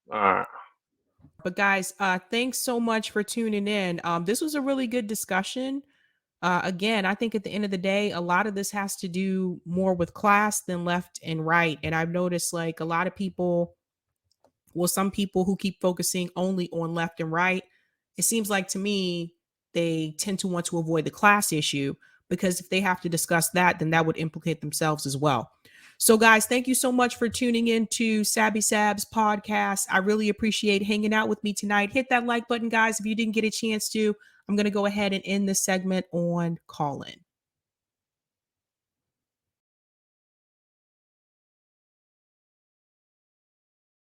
All right. But guys, thanks so much for tuning in. This was a really good discussion. Again, I think at the end of the day, a lot of this has to do more with class than left and right. And I've noticed like a lot of people, well, some people who keep focusing only on left and right, it seems like to me, they tend to want to avoid the class issue, because if they have to discuss that, then that would implicate themselves as well. So guys, thank you so much for tuning in to Sabby Sabs podcast. I really appreciate hanging out with me tonight. Hit that like button, guys. If you didn't get a chance to, I'm going to go ahead and end this segment on Callin.